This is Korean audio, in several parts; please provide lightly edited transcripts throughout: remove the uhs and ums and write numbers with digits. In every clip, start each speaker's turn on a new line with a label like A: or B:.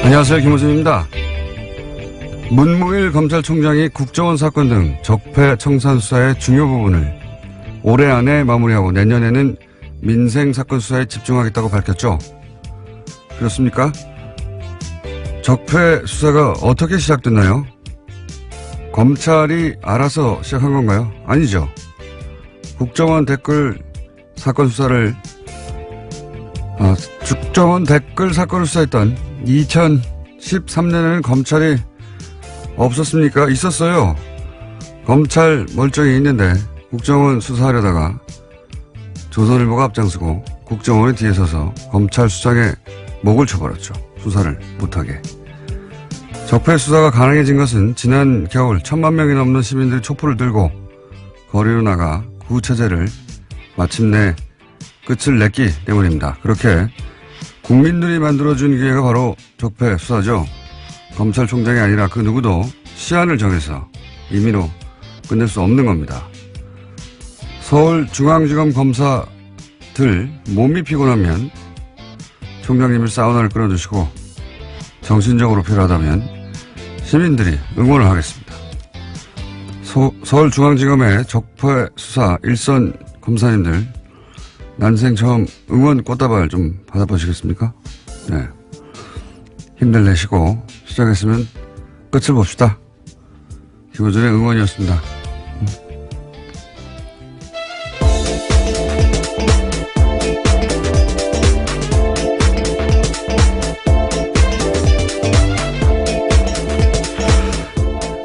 A: 안녕하세요. 김호준입니다. 문무일 검찰총장이 국정원 사건 등 적폐청산 수사의 중요 부분을 올해 안에 마무리하고 내년에는 민생 사건 수사에 집중하겠다고 밝혔죠. 그렇습니까? 적폐 수사가 어떻게 시작됐나요? 검찰이 알아서 시작한 건가요? 아니죠. 국정원 댓글 사건 수사를 국정원 댓글 사건을 수사했던 2013년에는 검찰이 없었습니까? 있었어요. 검찰 멀쩡히 있는데 국정원 수사하려다가 조선일보가 앞장서고 국정원이 뒤에 서서 검찰 수장의 목을 쳐버렸죠. 수사를 못하게. 적폐 수사가 가능해진 것은 지난 겨울 1,000만 명이 넘는 시민들이 촛불을 들고 거리로 나가 구체제를 마침내 끝을 냈기 때문입니다. 그렇게 국민들이 만들어준 기회가 바로 적폐 수사죠. 검찰총장이 아니라 그 누구도 시한을 정해서 임의로 끝낼 수 없는 겁니다. 서울중앙지검 검사들 몸이 피곤하면 총장님이 사우나를 끌어주시고 정신적으로 필요하다면 시민들이 응원을 하겠습니다. 서울중앙지검의 적폐 수사 일선 검사님들 난생 처음 응원 꽃다발 좀 받아보시겠습니까? 네. 힘들 내시고 시작했으면 끝을 봅시다. 김호준의 응원이었습니다.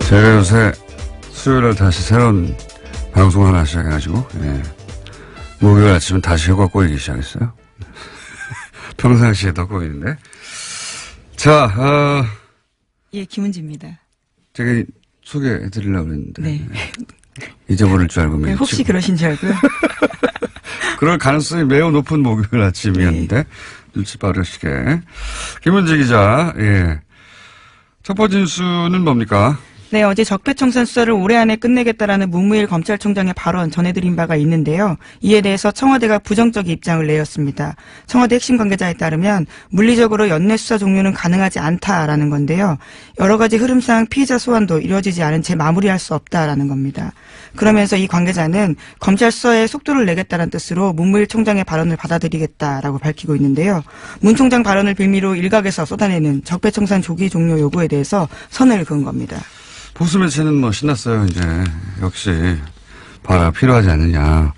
A: 제가 요새 수요일날 다시 새로운 방송을 하나 시작해가지고, 예. 목요일 아침은 다시 혀가 꼬이기 시작했어요. 평상시에 더 꼬이는데. 자,
B: 예, 김은지입니다.
A: 제가 소개해드리려고 했는데.
B: 네.
A: 잊어버릴 줄 알고.
B: 네, 혹시 그러신 줄 알고요.
A: 그럴 가능성이 매우 높은 목요일 아침이었는데. 네. 눈치 빠르시게. 김은지 기자, 예. 첫 번째 뉴스는 뭡니까?
B: 네, 어제 적폐청산 수사를 올해 안에 끝내겠다라는 문무일 검찰총장의 발언 전해드린 바가 있는데요. 이에 대해서 청와대가 부정적인 입장을 내었습니다. 청와대 핵심 관계자에 따르면 물리적으로 연내 수사 종료는 가능하지 않다라는 건데요. 여러 가지 흐름상 피의자 소환도 이루어지지 않은 채 마무리할 수 없다라는 겁니다. 그러면서 이 관계자는 검찰 수사에 속도를 내겠다는 뜻으로 문무일 총장의 발언을 받아들이겠다라고 밝히고 있는데요. 문 총장 발언을 빌미로 일각에서 쏟아내는 적폐청산 조기 종료 요구에 대해서 선을 그은 겁니다.
A: 보수 매체는 뭐 신났어요, 이제. 역시, 봐야 필요하지 않느냐.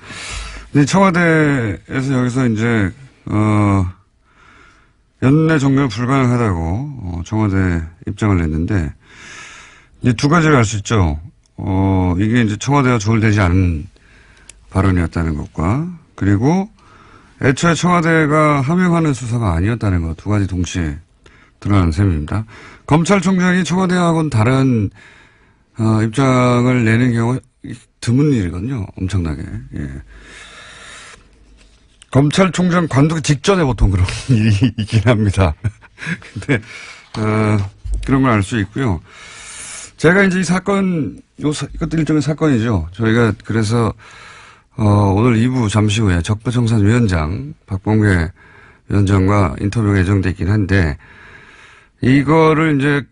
A: 근데 청와대에서 여기서 이제, 연내 종료 불가능하다고, 청와대 입장을 냈는데, 이제 두 가지를 알 수 있죠. 이게 이제 청와대와 조율되지 않은 발언이었다는 것과, 그리고 애초에 청와대가 함용하는 수사가 아니었다는 것, 두 가지 동시에 드러나는 셈입니다. 검찰총장이 청와대하고는 다른 입장을 내는 경우가 드문 일이거든요. 엄청나게. 예. 검찰총장 관두기 직전에 보통 그런 일이 있긴 합니다. 근데, 그런 걸 알 수 있고요. 제가 이제 이 사건, 이것도 일종의 사건이죠. 저희가 그래서, 오늘 2부 잠시 후에 적폐청산위원장, 박범계 위원장과 인터뷰가 예정돼 있긴 한데, 이거를 이제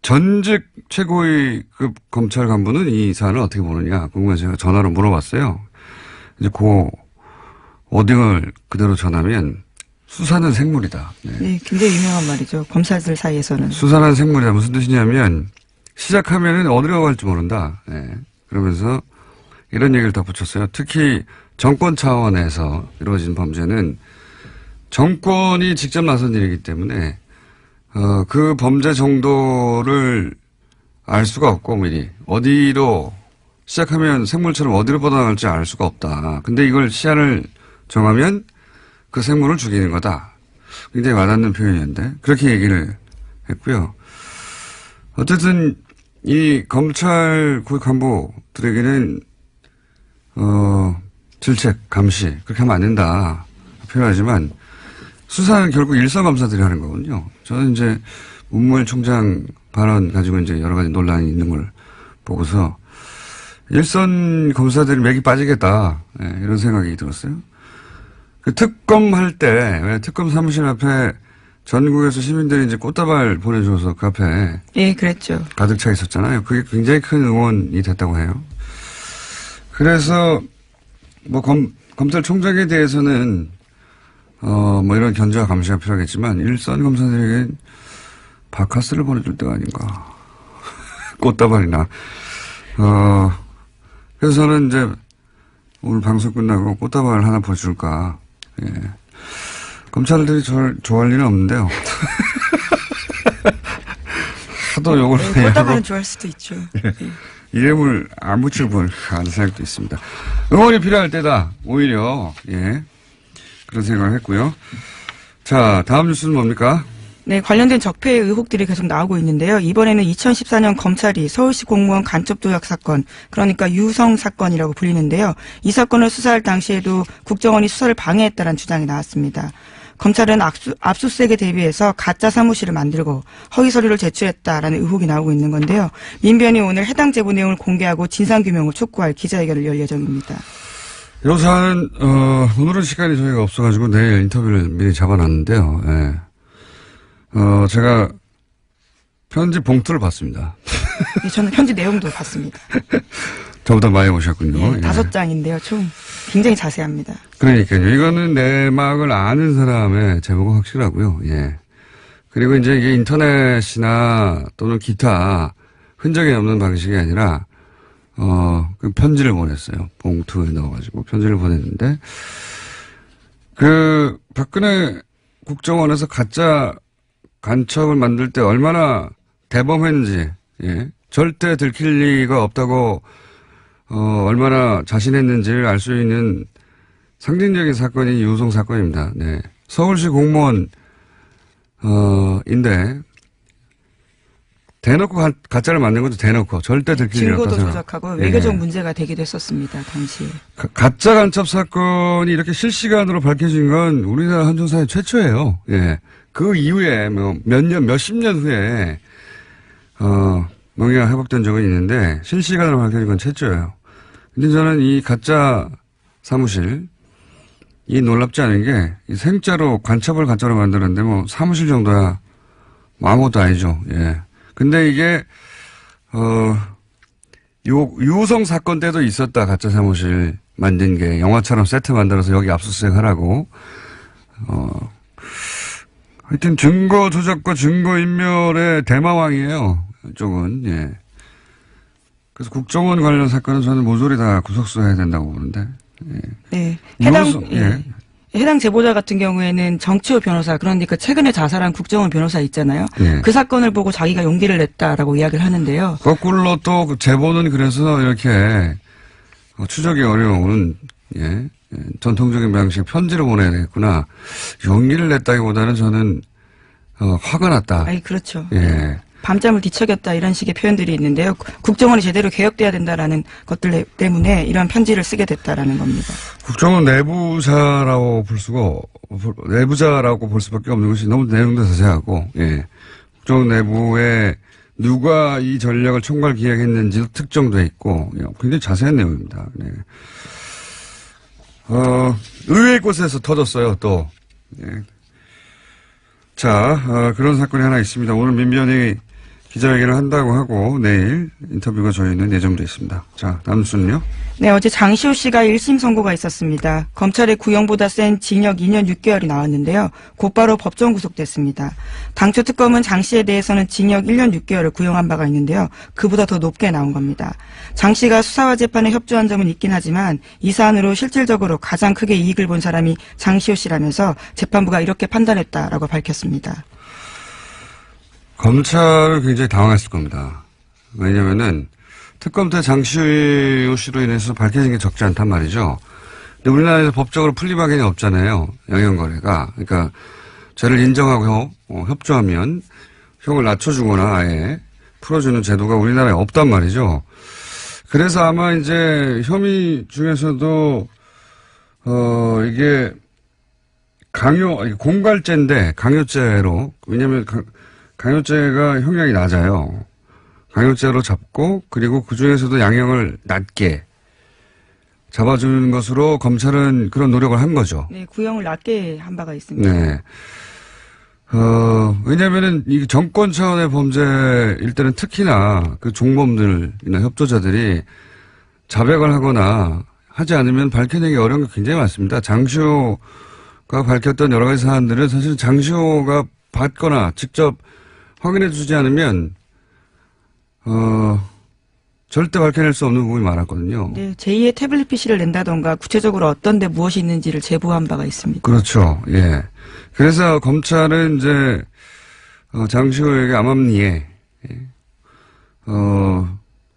A: 전직 최고위급 검찰 간부는 이 사안을 어떻게 보느냐 궁금해서 제가 전화로 물어봤어요. 이제 워딩을 그대로 전하면 수사는 생물이다. 네.
B: 네, 굉장히 유명한 말이죠. 검사들 사이에서는.
A: 수사는 생물이다. 무슨 뜻이냐면 시작하면은 어디로 갈지 모른다. 네. 그러면서 이런 얘기를 덧붙였어요. 특히 정권 차원에서 이루어진 범죄는 정권이 직접 나선 일이기 때문에 그 범죄 정도를 알 수가 없고, 미리. 어디로, 시작하면 생물처럼 어디로 뻗어나갈지 알 수가 없다. 근데 이걸 시한을 정하면 그 생물을 죽이는 거다. 굉장히 와닿는 표현이었는데, 그렇게 얘기를 했고요. 어쨌든, 이 검찰 고위 간부들에게는, 질책, 감시, 그렇게 하면 안 된다. 표현하지만, 수사는 결국 일선 검사들이 하는 거거든요. 저는 이제 문무일 총장 발언 가지고 이제 여러 가지 논란이 있는 걸 보고서 일선 검사들이 맥이 빠지겠다. 네, 이런 생각이 들었어요. 그 특검 할 때, 왜 특검 사무실 앞에 전국에서 시민들이 이제 꽃다발 보내줘서 그 앞에
B: 예, 그랬죠.
A: 가득 차 있었잖아요. 그게 굉장히 큰 응원이 됐다고 해요. 그래서 뭐 검찰총장에 대해서는 뭐 이런 견제와 감시가 필요하겠지만 일선 검사들에겐 바카스를 보내줄 때가 아닌가. 꽃다발이나. 그래서 저는 이제 오늘 방송 끝나고 꽃다발 하나 보여줄까. 예. 검찰들이 저를 좋아할 일은 없는데요. 하도 욕을
B: 네,
A: 해요.
B: 꽃다발은 좋아할 수도 있죠. 예.
A: 이름을 안 붙일 뻔 하는 생각도 있습니다. 응원이 필요할 때다. 오히려 예 그런 생각을 했고요. 자, 다음 뉴스는 뭡니까?
B: 네, 관련된 적폐 의혹들이 계속 나오고 있는데요. 이번에는 2014년 검찰이 서울시 공무원 간첩 조작 사건, 그러니까 유성 사건이라고 불리는데요. 이 사건을 수사할 당시에도 국정원이 수사를 방해했다는 주장이 나왔습니다. 검찰은 압수수색에 대비해서 가짜 사무실을 만들고 허위 서류를 제출했다라는 의혹이 나오고 있는 건데요. 민변이 오늘 해당 제보 내용을 공개하고 진상규명을 촉구할 기자회견을 열 예정입니다.
A: 이 사안은 오늘은 시간이 저희가 없어가지고 내일 인터뷰를 미리 잡아놨는데요. 예. 제가 편지 봉투를 봤습니다.
B: 네, 저는 편지 내용도 봤습니다.
A: 저보다 많이 오셨군요.
B: 네, 5장인데요. 총 굉장히 자세합니다.
A: 그러니까요. 이거는 내막을 아는 사람의 제보가 확실하고요. 예. 그리고 이제 이게 인터넷이나 또는 기타 흔적이 없는 방식이 아니라, 그 편지를 보냈어요. 봉투에 넣어가지고 편지를 보냈는데, 박근혜 국정원에서 가짜 간첩을 만들 때 얼마나 대범했는지, 예. 절대 들킬 리가 없다고 얼마나 자신했는지를 알 수 있는 상징적인 사건이 유성 사건입니다. 네. 서울시 공무원, 인데, 대놓고 가짜를 만든 것도 대놓고 절대 들킬 리 없다.
B: 증거도 조작하고 외교적 문제가 되기도 했었습니다. 당시에.
A: 가짜 간첩 사건이 이렇게 실시간으로 밝혀진 건 우리나라 헌정사회 최초예요. 예. 그 이후에 몇십 년 후에, 명예가 회복된 적은 있는데 실시간으로 밝혀진 건 최초예요. 근데 저는 이 가짜 사무실, 이 놀랍지 않은 게 이 생자로 간첩을 가짜로 만드는데 뭐 사무실 정도야 뭐 아무것도 아니죠. 예. 근데 이게 유성 사건 때도 있었다. 가짜 사무실 만든 게 영화처럼 세트 만들어서 여기 압수수색 하라고. 하여튼 증거 조작과 증거 인멸의 대마왕이에요. 이쪽은. 예. 그래서 국정원 관련 사건은 저는 모조리 다 구속수사해야 된다고 보는데. 예.
B: 네.
A: 예.
B: 해당 제보자 같은 경우에는 정치호 변호사, 그러니까 최근에 자살한 국정원 변호사 있잖아요.
A: 예.
B: 그 사건을 보고 자기가 용기를 냈다라고 이야기를 하는데요.
A: 거꾸로 또 제보는 그래서 이렇게 추적이 어려운, 예. 전통적인 방식 편지로 보내야 되겠구나. 용기를 냈다기보다는 저는 화가 났다.
B: 아이, 그렇죠.
A: 예.
B: 밤잠을 뒤척였다 이런 식의 표현들이 있는데요. 국정원이 제대로 개혁돼야 된다라는 것들 때문에 이런 편지를 쓰게 됐다라는 겁니다.
A: 국정원 내부자라고 볼 수밖에 없는 것이 너무 내용도 자세하고, 예. 국정원 내부에 누가 이 전략을 총괄 기획했는지도 특정돼 있고, 예. 굉장히 자세한 내용입니다. 네. 의외의 곳에서 터졌어요, 또. 예. 자, 그런 사건이 하나 있습니다. 오늘 민변이 기자회견을 한다고 하고 내일 인터뷰가 저희는 예정되어 있습니다. 자, 다음 뉴스는요?
B: 네, 어제 장시호 씨가 1심 선고가 있었습니다. 검찰의 구형보다 센 징역 2년 6개월이 나왔는데요. 곧바로 법정 구속됐습니다. 당초 특검은 장 씨에 대해서는 징역 1년 6개월을 구형한 바가 있는데요. 그보다 더 높게 나온 겁니다. 장 씨가 수사와 재판에 협조한 점은 있긴 하지만 이 사안으로 실질적으로 가장 크게 이익을 본 사람이 장시호 씨라면서 재판부가 이렇게 판단했다라고 밝혔습니다.
A: 검찰은 굉장히 당황했을 겁니다. 왜냐면은 특검 때 장시호 씨로 인해서 밝혀진 게 적지 않단 말이죠. 근데 우리나라에서 법적으로 풀리박이 없잖아요. 영향거래가. 그러니까 죄를 인정하고 협조하면 형을 낮춰주거나 아예 풀어주는 제도가 우리나라에 없단 말이죠. 그래서 아마 이제 혐의 중에서도 이게 공갈죄인데 강요죄로, 왜냐면 강요죄가 형량이 낮아요. 강요죄로 잡고, 그리고 그 중에서도 양형을 낮게 잡아주는 것으로 검찰은 그런 노력을 한 거죠.
B: 네, 구형을 낮게 한 바가 있습니다.
A: 네. 왜냐면은 이 정권 차원의 범죄일 때는 특히나 그 종범들이나 협조자들이 자백을 하거나 하지 않으면 밝혀내기 어려운 게 굉장히 많습니다. 장시호가 밝혔던 여러 가지 사안들은 사실 장시호가 받거나 직접 확인해 주지 않으면, 절대 밝혀낼 수 없는 부분이 많았거든요.
B: 네, 제2의 태블릿 PC를 낸다던가 구체적으로 어떤 데 무엇이 있는지를 제보한 바가 있습니다.
A: 그렇죠. 예. 그래서 검찰은 이제 장시호에게 암암리에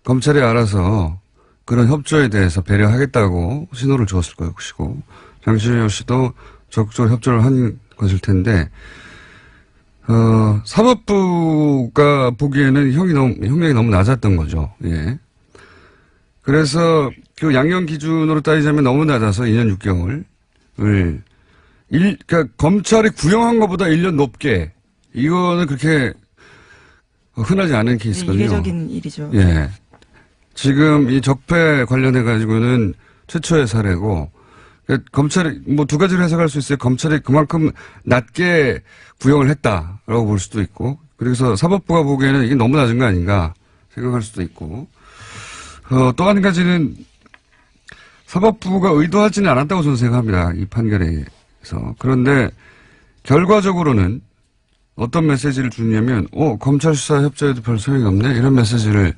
A: 검찰이 알아서 그런 협조에 대해서 배려하겠다고 신호를 주었을 것이고 장시호 씨도 적극적으로 협조를 한 것일 텐데 사법부가 보기에는 형량이 너무 낮았던 거죠. 예. 그래서 그 양형 기준으로 따지자면 너무 낮아서 2년 6개월을 그러니까 검찰이 구형한 것보다 1년 높게 이거는 그렇게 흔하지 않은 케이스거든요.
B: 네, 이례적인 일이죠.
A: 예. 지금 이 적폐 관련해 가지고는 최초의 사례고 그러니까 검찰이 뭐 두 가지로 해석할 수 있어요. 검찰이 그만큼 낮게 구형을 했다라고 볼 수도 있고 그래서 사법부가 보기에는 이게 너무 낮은 거 아닌가 생각할 수도 있고 또 한 가지는 사법부가 의도하지는 않았다고 저는 생각합니다. 이 판결에서. 그런데 결과적으로는 어떤 메시지를 주냐면 검찰 수사 협조에도 별 소용이 없네 이런 메시지를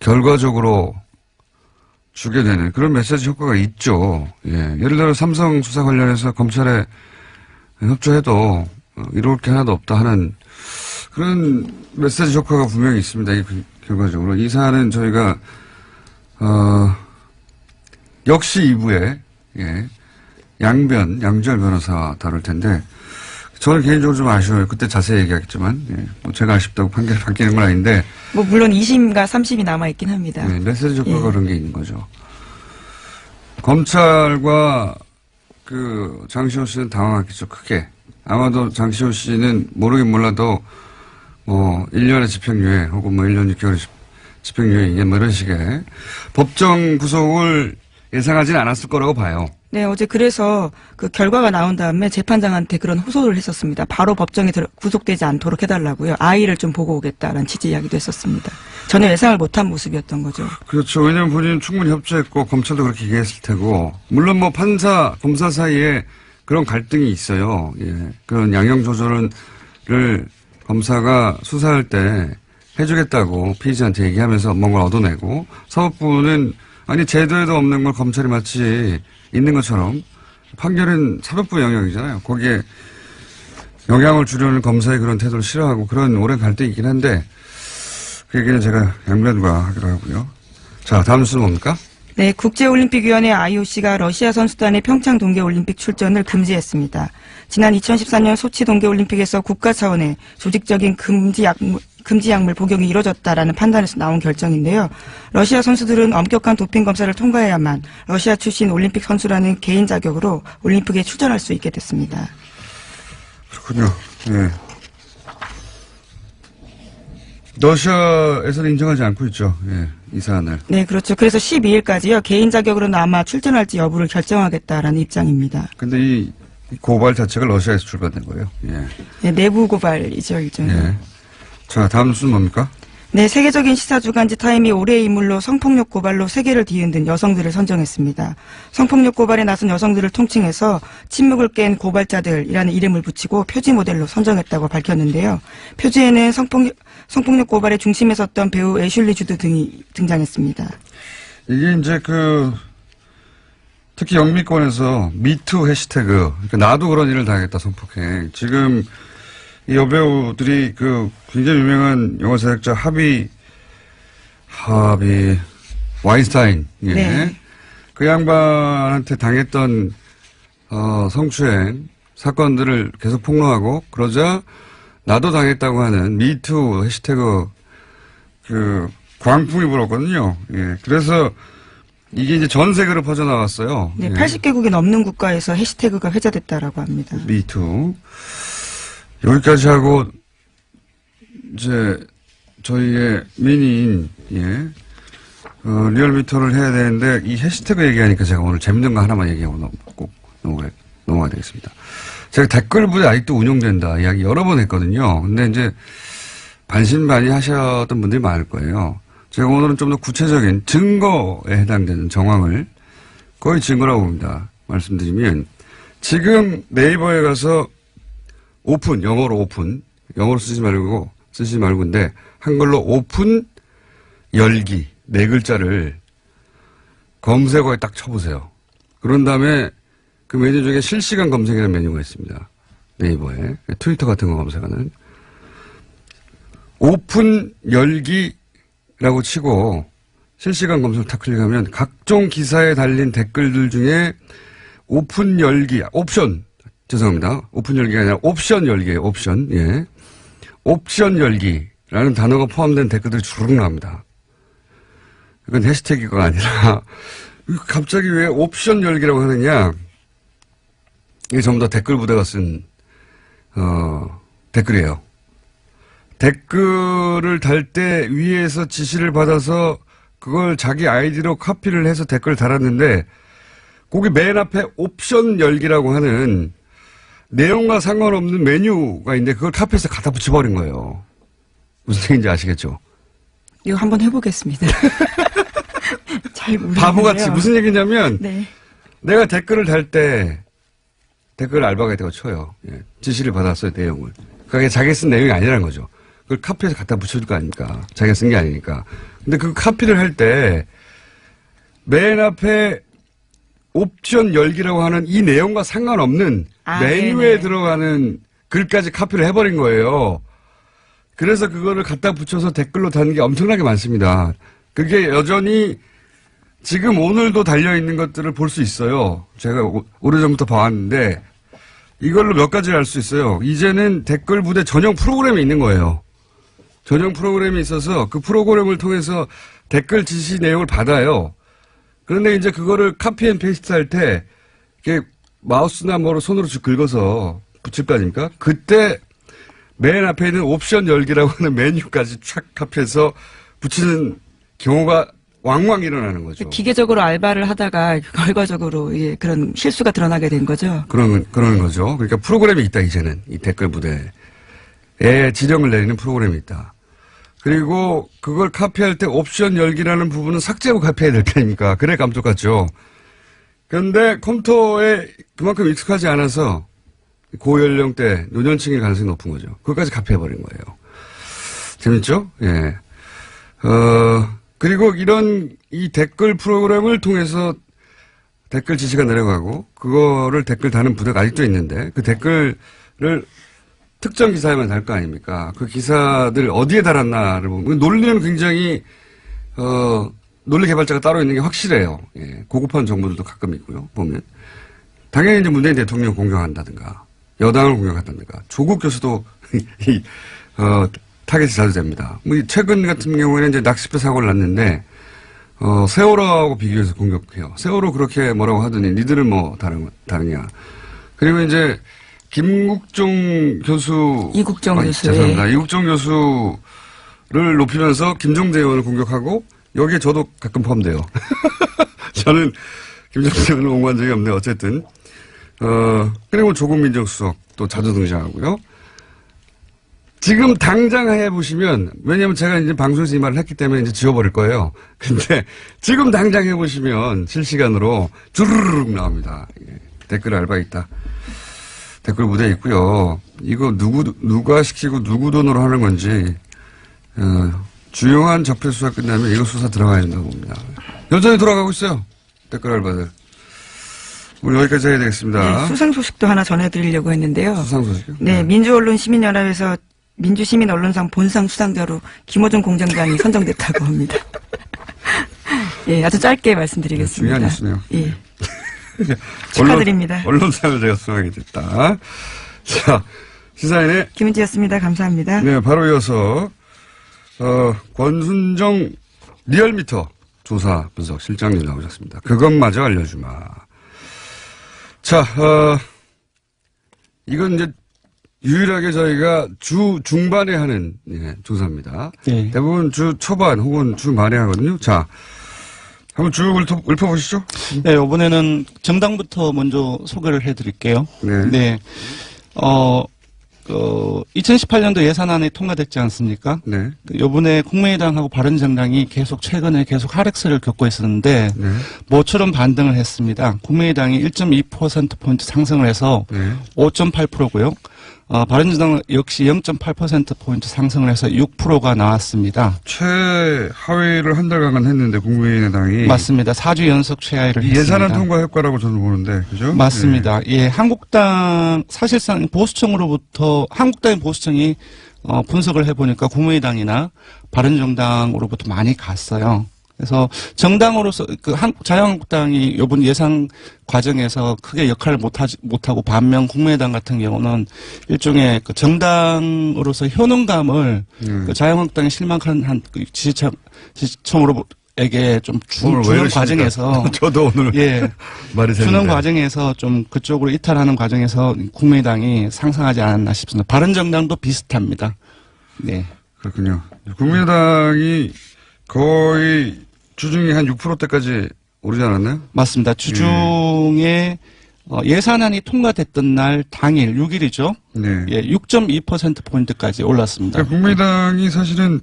A: 결과적으로 주게 되는 그런 메시지 효과가 있죠. 예. 예를 들어 삼성 수사 관련해서 검찰에 협조해도 이럴 게 하나도 없다 하는 그런 메시지 효과가 분명히 있습니다. 결과적으로. 이 사안은 저희가 역시 2부에 예, 양지열 변호사 다룰 텐데 저는 개인적으로 좀 아쉬워요. 그때 자세히 얘기하겠지만 예, 뭐 제가 아쉽다고 판결이 바뀌는 건 아닌데
B: 뭐 물론 2심과 3심이 남아있긴 합니다.
A: 네, 메시지 효과가
B: 예.
A: 그런 게 있는 거죠. 검찰과 그 장시호 씨는 당황했겠죠. 크게. 아마도 장시호 씨는 모르긴 몰라도 뭐 1년의 집행유예 혹은 뭐 1년 6개월의 집행유예 뭐 이런 식의 법정 구속을 예상하지는 않았을 거라고 봐요.
B: 네, 어제 그래서 그 결과가 나온 다음에 재판장한테 그런 호소를 했었습니다. 바로 법정에 구속되지 않도록 해달라고요. 아이를 좀 보고 오겠다라는 취지 이야기도 했었습니다. 전혀 예상을 못한 모습이었던 거죠.
A: 그렇죠. 왜냐하면 본인은 충분히 협조했고 검찰도 그렇게 얘기했을 테고 물론 뭐 판사, 검사 사이에 그런 갈등이 있어요. 예. 그런 양형 조절을 검사가 수사할 때 해주겠다고 피의자한테 얘기하면서 뭔가 얻어내고 사법부는 아니 제도에도 없는 걸 검찰이 마치 있는 것처럼 판결은 사법부 영역이잖아요. 거기에 영향을 주려는 검사의 그런 태도를 싫어하고 그런 오랜 갈등이 있긴 한데 그 얘기는 제가 양변과 하기로 하고요. 자, 다음 뉴스는 뭡니까?
B: 네, 국제올림픽위원회 IOC가 러시아 선수단의 평창 동계올림픽 출전을 금지했습니다. 지난 2014년 소치 동계올림픽에서 국가 차원의 조직적인 금지 약물 복용이 이뤄졌다라는 판단에서 나온 결정인데요. 러시아 선수들은 엄격한 도핑 검사를 통과해야만 러시아 출신 올림픽 선수라는 개인 자격으로 올림픽에 출전할 수 있게 됐습니다.
A: 그렇군요. 네. 러시아에서는 인정하지 않고 있죠. 예, 이 사안을.
B: 네, 그렇죠. 그래서 12일까지요. 개인 자격으로는 아마 출전할지 여부를 결정하겠다라는 입장입니다.
A: 근데 이 고발 자체가 러시아에서 출발된 거예요. 예.
B: 네, 내부 고발이죠, 일종의.
A: 예. 자, 다음 뉴스는 뭡니까?
B: 네, 세계적인 시사주간지 타임이 올해의 인물로 성폭력 고발로 세계를 뒤흔든 여성들을 선정했습니다. 성폭력 고발에 나선 여성들을 통칭해서 침묵을 깬 고발자들이라는 이름을 붙이고 표지 모델로 선정했다고 밝혔는데요. 표지에는 성폭력 고발의 중심에 섰던 배우 애슐리 주드 등이 등장했습니다.
A: 이게 이제 특히 영미권에서 미투 해시태그, 그러니까 나도 그런 일을 당했다, 성폭행. 지금 이 여배우들이 굉장히 유명한 영화 제작자 하비 와인스타인, 예.
B: 네.
A: 그 양반한테 당했던 성추행 사건들을 계속 폭로하고 그러자 나도 당했다고 하는 미투 해시태그 광풍이 불었거든요. 예. 그래서 이게 이제 전 세계로 퍼져나왔어요.
B: 네,
A: 예.
B: 80개국이 넘는 국가에서 해시태그가 회자됐다라고 합니다.
A: 미투. 여기까지 하고 이제 저희의 미니인 리얼미터를 해야 되는데 이 해시태그 얘기하니까 제가 오늘 재밌는 거 하나만 얘기하고 꼭 넘어가야 되겠습니다. 제가 댓글 부대 아직도 운영된다 이야기 여러 번 했거든요. 근데 이제 반신반의하셨던 분들이 많을 거예요. 제가 오늘은 좀 더 구체적인 증거에 해당되는 정황을 거의 증거라고 봅니다. 말씀드리면 지금 네이버에 가서 오픈, 영어로 오픈, 영어로 쓰지 말고인데 한글로 오픈 열기 네 글자를 검색어에 딱 쳐보세요. 그런 다음에 그 메뉴 중에 실시간 검색이라는 메뉴가 있습니다. 네이버에. 트위터 같은 거 검색하는. 오픈 열기라고 치고 실시간 검색을 탁 클릭하면 각종 기사에 달린 댓글들 중에 오픈 열기, 옵션, 죄송합니다. 오픈 열기가 아니라 옵션 열기예요. 옵션. 예. 옵션 열기라는 단어가 포함된 댓글들이 주르륵 나옵니다. 이건 해시태그가 아니라 갑자기 왜 옵션 열기라고 하느냐. 이게 전부 다 댓글 부대가 쓴 댓글이에요. 댓글을 달 때 위에서 지시를 받아서 그걸 자기 아이디로 카피를 해서 댓글을 달았는데 거기 맨 앞에 옵션 열기라고 하는 내용과 상관없는 메뉴가 있는데 그걸 카피해서 갖다 붙여버린 거예요. 무슨 얘기인지 아시겠죠?
B: 이거 한번 해보겠습니다. 잘 모르겠네요.
A: 바보같이 무슨 얘기냐면
B: 네.
A: 내가 댓글을 달 때 댓글 알바가 있다고 쳐요. 예. 지시를 받았어요. 내용을. 그게 자기 쓴 내용이 아니라는 거죠. 그걸 카피해서 갖다 붙여줄 거 아닙니까? 자기가 쓴 게 아니니까. 근데 그 카피를 할 때 맨 앞에 옵션 열기라고 하는 이 내용과 상관없는 메뉴에
B: 네네.
A: 들어가는 글까지 카피를 해버린 거예요. 그래서 그거를 갖다 붙여서 댓글로 다는 게 엄청나게 많습니다. 그게 여전히 지금 오늘도 달려있는 것들을 볼 수 있어요. 제가 오래전부터 봐왔는데 이걸로 몇 가지를 알 수 있어요. 이제는 댓글 부대 전용 프로그램이 있는 거예요. 전용 프로그램이 있어서 그 프로그램을 통해서 댓글 지시 내용을 받아요. 그런데 이제 그거를 카피 앤 페이스트 할 때 이렇게 마우스나 뭐로 손으로 쭉 긁어서 붙일 거 아닙니까? 그때 맨 앞에 있는 옵션 열기라고 하는 메뉴까지 촥 카피해서 붙이는 경우가 왕왕 일어나는 거죠.
B: 기계적으로 알바를 하다가 결과적으로 이게 그런 실수가 드러나게 된 거죠.
A: 그런 거죠. 그러니까 프로그램이 있다, 이제는. 이 댓글 부대에 지령을 내리는 프로그램이 있다. 그리고 그걸 카피할 때 옵션 열기라는 부분은 삭제하고 카피해야 될 거 아닙니까? 그래 감쪽같죠. 그런데 컴퓨터에 그만큼 익숙하지 않아서 고연령대 노년층일 가능성이 높은 거죠. 그것까지 카피해버린 거예요. 재밌죠? 예. 그리고 이 댓글 프로그램을 통해서 댓글 지시가 내려가고 그거를 댓글 다는 부대가 아직도 있는데 그 댓글을 특정 기사에만 달 거 아닙니까? 그 기사들 어디에 달았나를 보면 논리는 굉장히 논리 개발자가 따로 있는 게 확실해요. 예. 고급한 정보들도 가끔 있고요. 보면 당연히 이제 문재인 대통령 공격한다든가 여당을 공격한다든가 조국 교수도 타겟이 자주 됩니다. 뭐 최근 같은 경우에는 이제 낚싯배 사고를 났는데 세월호하고 비교해서 공격해요. 세월호 그렇게 뭐라고 하더니 니들은 뭐 다르냐. 그리고 이제 김국종 교수.
B: 이국정 교수.
A: 죄송합니다. 이국정 교수를 높이면서 김종대 의원을 공격하고 여기에 저도 가끔 포함돼요. 저는 김종대 의원을 옹호한 적이 없는데 어쨌든. 그리고 조국 민정수석도 자주 등장하고요. 지금 당장 해보시면, 왜냐면 제가 이제 방송에서 이 말을 했기 때문에 이제 지워버릴 거예요. 근데 지금 당장 해보시면 실시간으로 주르륵 나옵니다. 댓글 알바 있다. 댓글 무대 있고요. 이거 누가 시키고 누구 돈으로 하는 건지, 주요한 적폐 수사 끝나면 이거 수사 들어가야 된다고 봅니다. 여전히 돌아가고 있어요. 댓글 알바들. 우리 여기까지 해야 되겠습니다.
B: 네, 수상 소식도 하나 전해드리려고 했는데요.
A: 수상 소식이요?
B: 네, 민주언론시민연합에서 민주시민언론상 본상 수상자로 김호중 공장장이 선정됐다고 합니다. 예, 아주 짧게 말씀드리겠습니다.
A: 중요한 뉴스네요.
B: 예. 축하드립니다.
A: 언론상을 제가 수상하게 됐다. 자, 시사인의
B: 김은지였습니다. 감사합니다.
A: 네, 바로 이어서 권순정 리얼미터 조사 분석 실장님 나오셨습니다. 그것마저 알려주마. 자, 이건 이제 유일하게 저희가 주 중반에 하는 조사입니다.
C: 네.
A: 대부분 주 초반 혹은 주 말에 하거든요. 자, 한번 쭉 읊어보시죠.
C: 네, 이번에는 정당부터 먼저 소개를 해드릴게요.
A: 네.
C: 네. 2018년도 예산안이 통과됐지 않습니까?
A: 네.
C: 요번에 국민의당하고 바른정당이 최근에 계속 하락세를 겪고 있었는데,
A: 네.
C: 모처럼 반등을 했습니다. 국민의당이 1.2%포인트 상승을 해서
A: 네.
C: 5.8%고요. 바른정당 역시 0.8%포인트 상승을 해서 6%가 나왔습니다.
A: 최하위를 한 달간 했는데 국민의당이
C: 맞습니다. 4주 연속 최하위를 했습니다.
A: 예산안 통과 효과라고 저는 보는데 그죠?
C: 맞습니다. 예, 한국당 사실상 보수청으로부터 한국당의 보수청이 분석을 해보니까 국민의당이나 바른정당으로부터 많이 갔어요. 그래서 정당으로서 자유한국당이 이번 예상 과정에서 크게 역할을 못하고 반면 국민의당 같은 경우는 일종의 그 정당으로서 효능감을 그 자유한국당에 실망한 그 지지층으로에게 좀 주는 과정에서
A: 저도 오늘
C: 예
A: 말이
C: 주는
A: 새는데.
C: 과정에서 좀 그쪽으로 이탈하는 과정에서 국민의당이 상승하지 않았나 싶습니다. 바른정당도 비슷합니다. 네.
A: 그렇군요. 국민의당이 거의 주중에 한 6%대까지 오르지 않았나요?
C: 맞습니다. 주중에 예산안이 통과됐던 날 당일 6일이죠.
A: 네.
C: 예, 6.2%포인트까지 올랐습니다.
A: 그러니까 국민의당이 사실은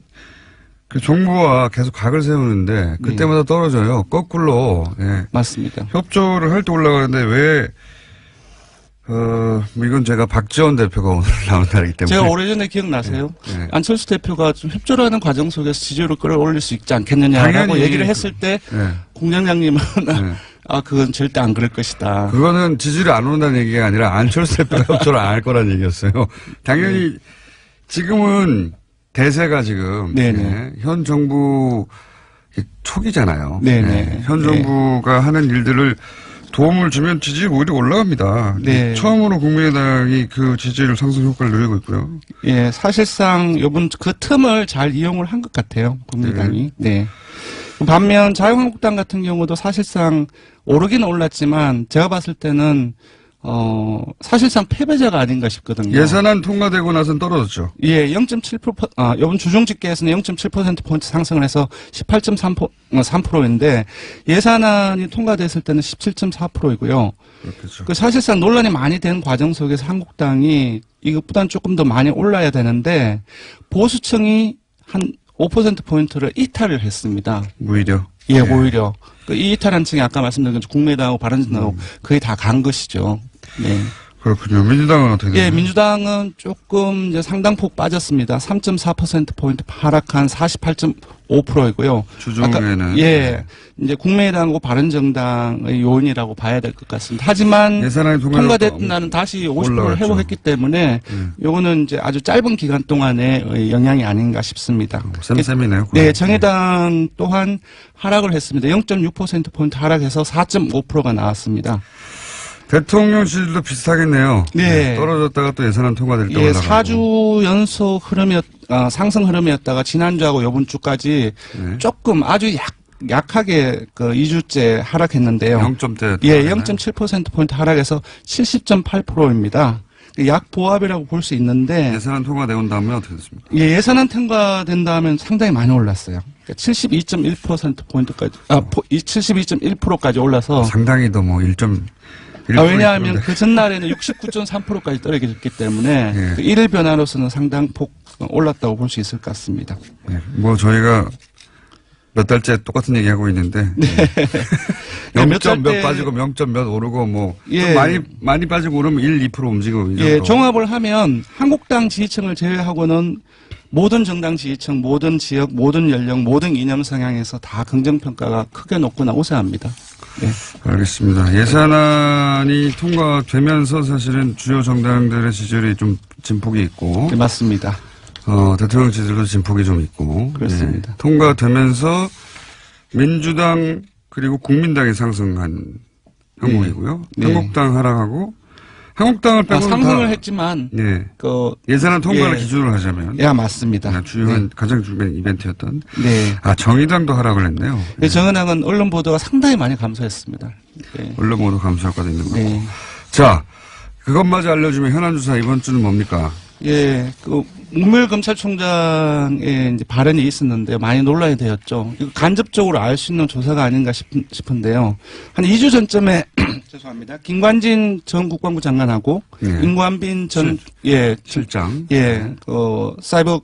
A: 그 정부와 계속 각을 세우는데 그때마다 떨어져요. 거꾸로. 예.
C: 맞습니다.
A: 협조를 할 때 올라가는데 왜 뭐 이건 제가 박지원 대표가 오늘 나온 날이기 때문에.
C: 제가 오래전에 기억나세요?
A: 네.
C: 안철수 대표가 좀 협조를 하는 과정 속에서 지지율을 끌어올릴 수 있지 않겠느냐라고
A: 당연히
C: 얘기를 했을 때
A: 네.
C: 공장장님은
A: 네.
C: 그건 절대 안 그럴 것이다.
A: 그거는 지지율이 안 오른다는 얘기가 아니라 안철수 대표가 협조를 안 할 거라는 얘기였어요. 당연히 지금은 대세가 지금
C: 네네.
A: 현 정부 초기잖아요.
C: 네네.
A: 현 정부가 하는 일들을 도움을 주면 지지율이 오히려 올라갑니다.
C: 네.
A: 처음으로 국민의당이 그 지지율 상승 효과를 누리고 있고요.
C: 예, 사실상 요번 그 틈을 잘 이용을 한 것 같아요. 국민의당이. 네. 반면 자유한국당 같은 경우도 사실상 오르긴 올랐지만 제가 봤을 때는 사실상 패배자가 아닌가 싶거든요.
A: 예산안 통과되고 나선 떨어졌죠.
C: 예, 0.7%, 이번 주중 집계에서는 0.7%포인트 상승을 해서 18.3%인데 예산안이 통과됐을 때는 17.4%이고요.
A: 그렇겠죠.
C: 그 사실상 논란이 많이 된 과정 속에서 한국당이 이것보다는 조금 더 많이 올라야 되는데 보수층이 한 5%포인트를 이탈을 했습니다.
A: 오히려.
C: 예, 오히려. 이 이탈한 층이 아까 말씀드린 것처럼 국민의당하고 바른정당하고 거의 다 간 것이죠. 네.
A: 그렇군요. 민주당은 어떻게 되나요?
C: 예, 민주당은 조금 이제 상당폭 빠졌습니다. 3.4%포인트 하락한 48.5%이고요.
A: 주중에는.
C: 예, 이제 국민의당하고 바른정당의 요인이라고 봐야 될 것 같습니다. 하지만
A: 예산안이
C: 통과됐던 날은 다시 50%를
A: 올라갔죠.
C: 회복했기 때문에 요거는 이제 아주 짧은 기간 동안의 영향이 아닌가 싶습니다.
A: 쌤쌤이네요.
C: 네, 정의당 또한 하락을 했습니다. 0.6%포인트 하락해서 4.5%가 나왔습니다.
A: 대통령 지지율도 비슷하겠네요.
C: 네.
A: 떨어졌다가 또 예산안 통과될 때
C: 예,
A: 올라가고.
C: 4주 연속 상승 흐름이었다가 지난주하고 이번 주까지
A: 네.
C: 조금 아주 약하게 그 2주째 하락했는데요.
A: 0점대.
C: 예, 0.7%포인트 하락해서 70.8%입니다. 약보합이라고 볼 수 있는데
A: 예산안 통과되고 다음에 어떻게 됐습니까?
C: 예, 예산안 통과된 다음에 상당히 많이 올랐어요. 그러니까 72.1%포인트까지, 72.1%까지 올라서.
A: 상당히도 뭐 1.1%.
C: 왜냐하면 그 전날에는 69.3%까지 떨어졌기 때문에
A: 예.
C: 그 일일 변화로서는 상당폭 올랐다고 볼 수 있을 것 같습니다.
A: 네. 뭐 저희가 몇 달째 똑같은 얘기하고 있는데. 네. 0점 몇 빠지고 0점 몇 오르고 뭐.
C: 예.
A: 좀 많이 빠지고 오르면 1, 2% 움직이고.
C: 예, 종합을 하면 한국당 지지층을 제외하고는 모든 정당 지지층, 모든 지역, 모든 연령, 모든 이념 성향에서 다 긍정평가가 크게 높거나 우세합니다. 네.
A: 알겠습니다. 예산안이 통과되면서 사실은 주요 정당들의 지지율이 좀 진폭이 있고.
C: 네, 맞습니다.
A: 대통령 지지율도 진폭이 좀 있고.
C: 그렇습니다.
A: 예. 통과되면서 민주당 그리고 국민당이 상승한 형국이고요.
C: 네.
A: 한국당 하락하고 한국당을 빼고는
C: 상승을
A: 다
C: 했지만
A: 예.
C: 그
A: 예산안 통과를
C: 예.
A: 기준으로 하자면
C: 예, 맞습니다.
A: 주요한 가장 중요한 이벤트였던
C: 네.
A: 정의당도 하락을 했네요.
C: 네, 정은학은 언론 보도가 상당히 많이 감소했습니다. 네.
A: 언론 모두 감사효과도 있는 거고.
C: 네.
A: 자, 그것마저 알려주면 현안 주사 이번 주는 뭡니까?
C: 예, 문무일 검찰총장의 이제 발언이 있었는데 많이 논란이 되었죠. 이거 간접적으로 알 수 있는 조사가 아닌가 싶은데요. 한 2주 전쯤에 죄송합니다. 김관진 전 국방부 장관하고 임관빈 전
A: 실장
C: 사이버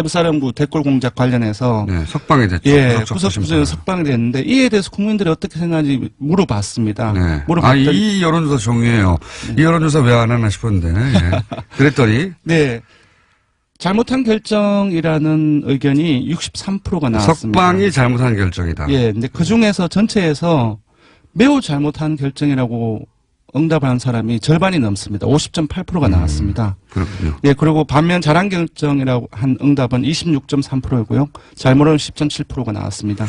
C: 사령부 댓글 공작 관련해서
A: 석방이 됐죠.
C: 구속부서에 석방이 됐는데 이에 대해서 국민들이 어떻게 생각하는지 물어봤습니다.
A: 물어봤더니 이 여론조사 종이에요. 이 여론조사 왜 안 하나 싶었는데 그랬더니
C: 잘못한 결정이라는 의견이 63%가 나왔습니다.
A: 석방이 잘못한 결정이다.
C: 근데 그 중에서 전체에서 매우 잘못한 결정이라고 응답한 사람이 절반이 넘습니다. 50.8%가 나왔습니다.
A: 그렇군요.
C: 그리고 반면 잘한 결정이라고 한 응답은 26.3%이고요. 잘못은 10.7%가 나왔습니다.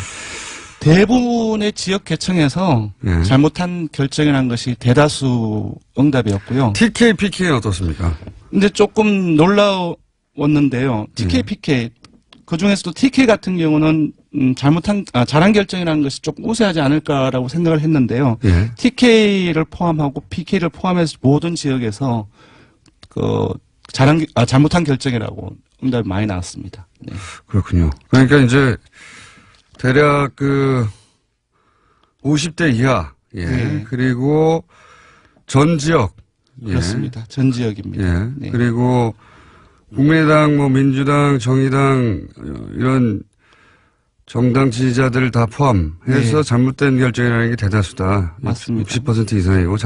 C: 대부분의 지역 개청에서 잘못한 결정이라는 것이 대다수 응답이었고요.
A: TK, PK는 어떻습니까?
C: 근데 조금 놀라웠는데요. TK, PK 그 중에서도 TK 같은 경우는 잘한 결정이라는 것이 조금 우세하지 않을까라고 생각을 했는데요. TK를 포함하고 PK를 포함해서 모든 지역에서 잘못한 결정이라고 응답이 많이 나왔습니다.
A: 그렇군요. 그러니까 이제 대략 50대 이하, 그리고 전 지역.
C: 그렇습니다. 전 지역입니다.
A: 그리고 국민의당, 민주당, 정의당, 이런 정당 지지자들을 다 포함해서 잘못된 결정이라는 게 대다수다.
C: 맞습니다.
A: 60% 이상이고,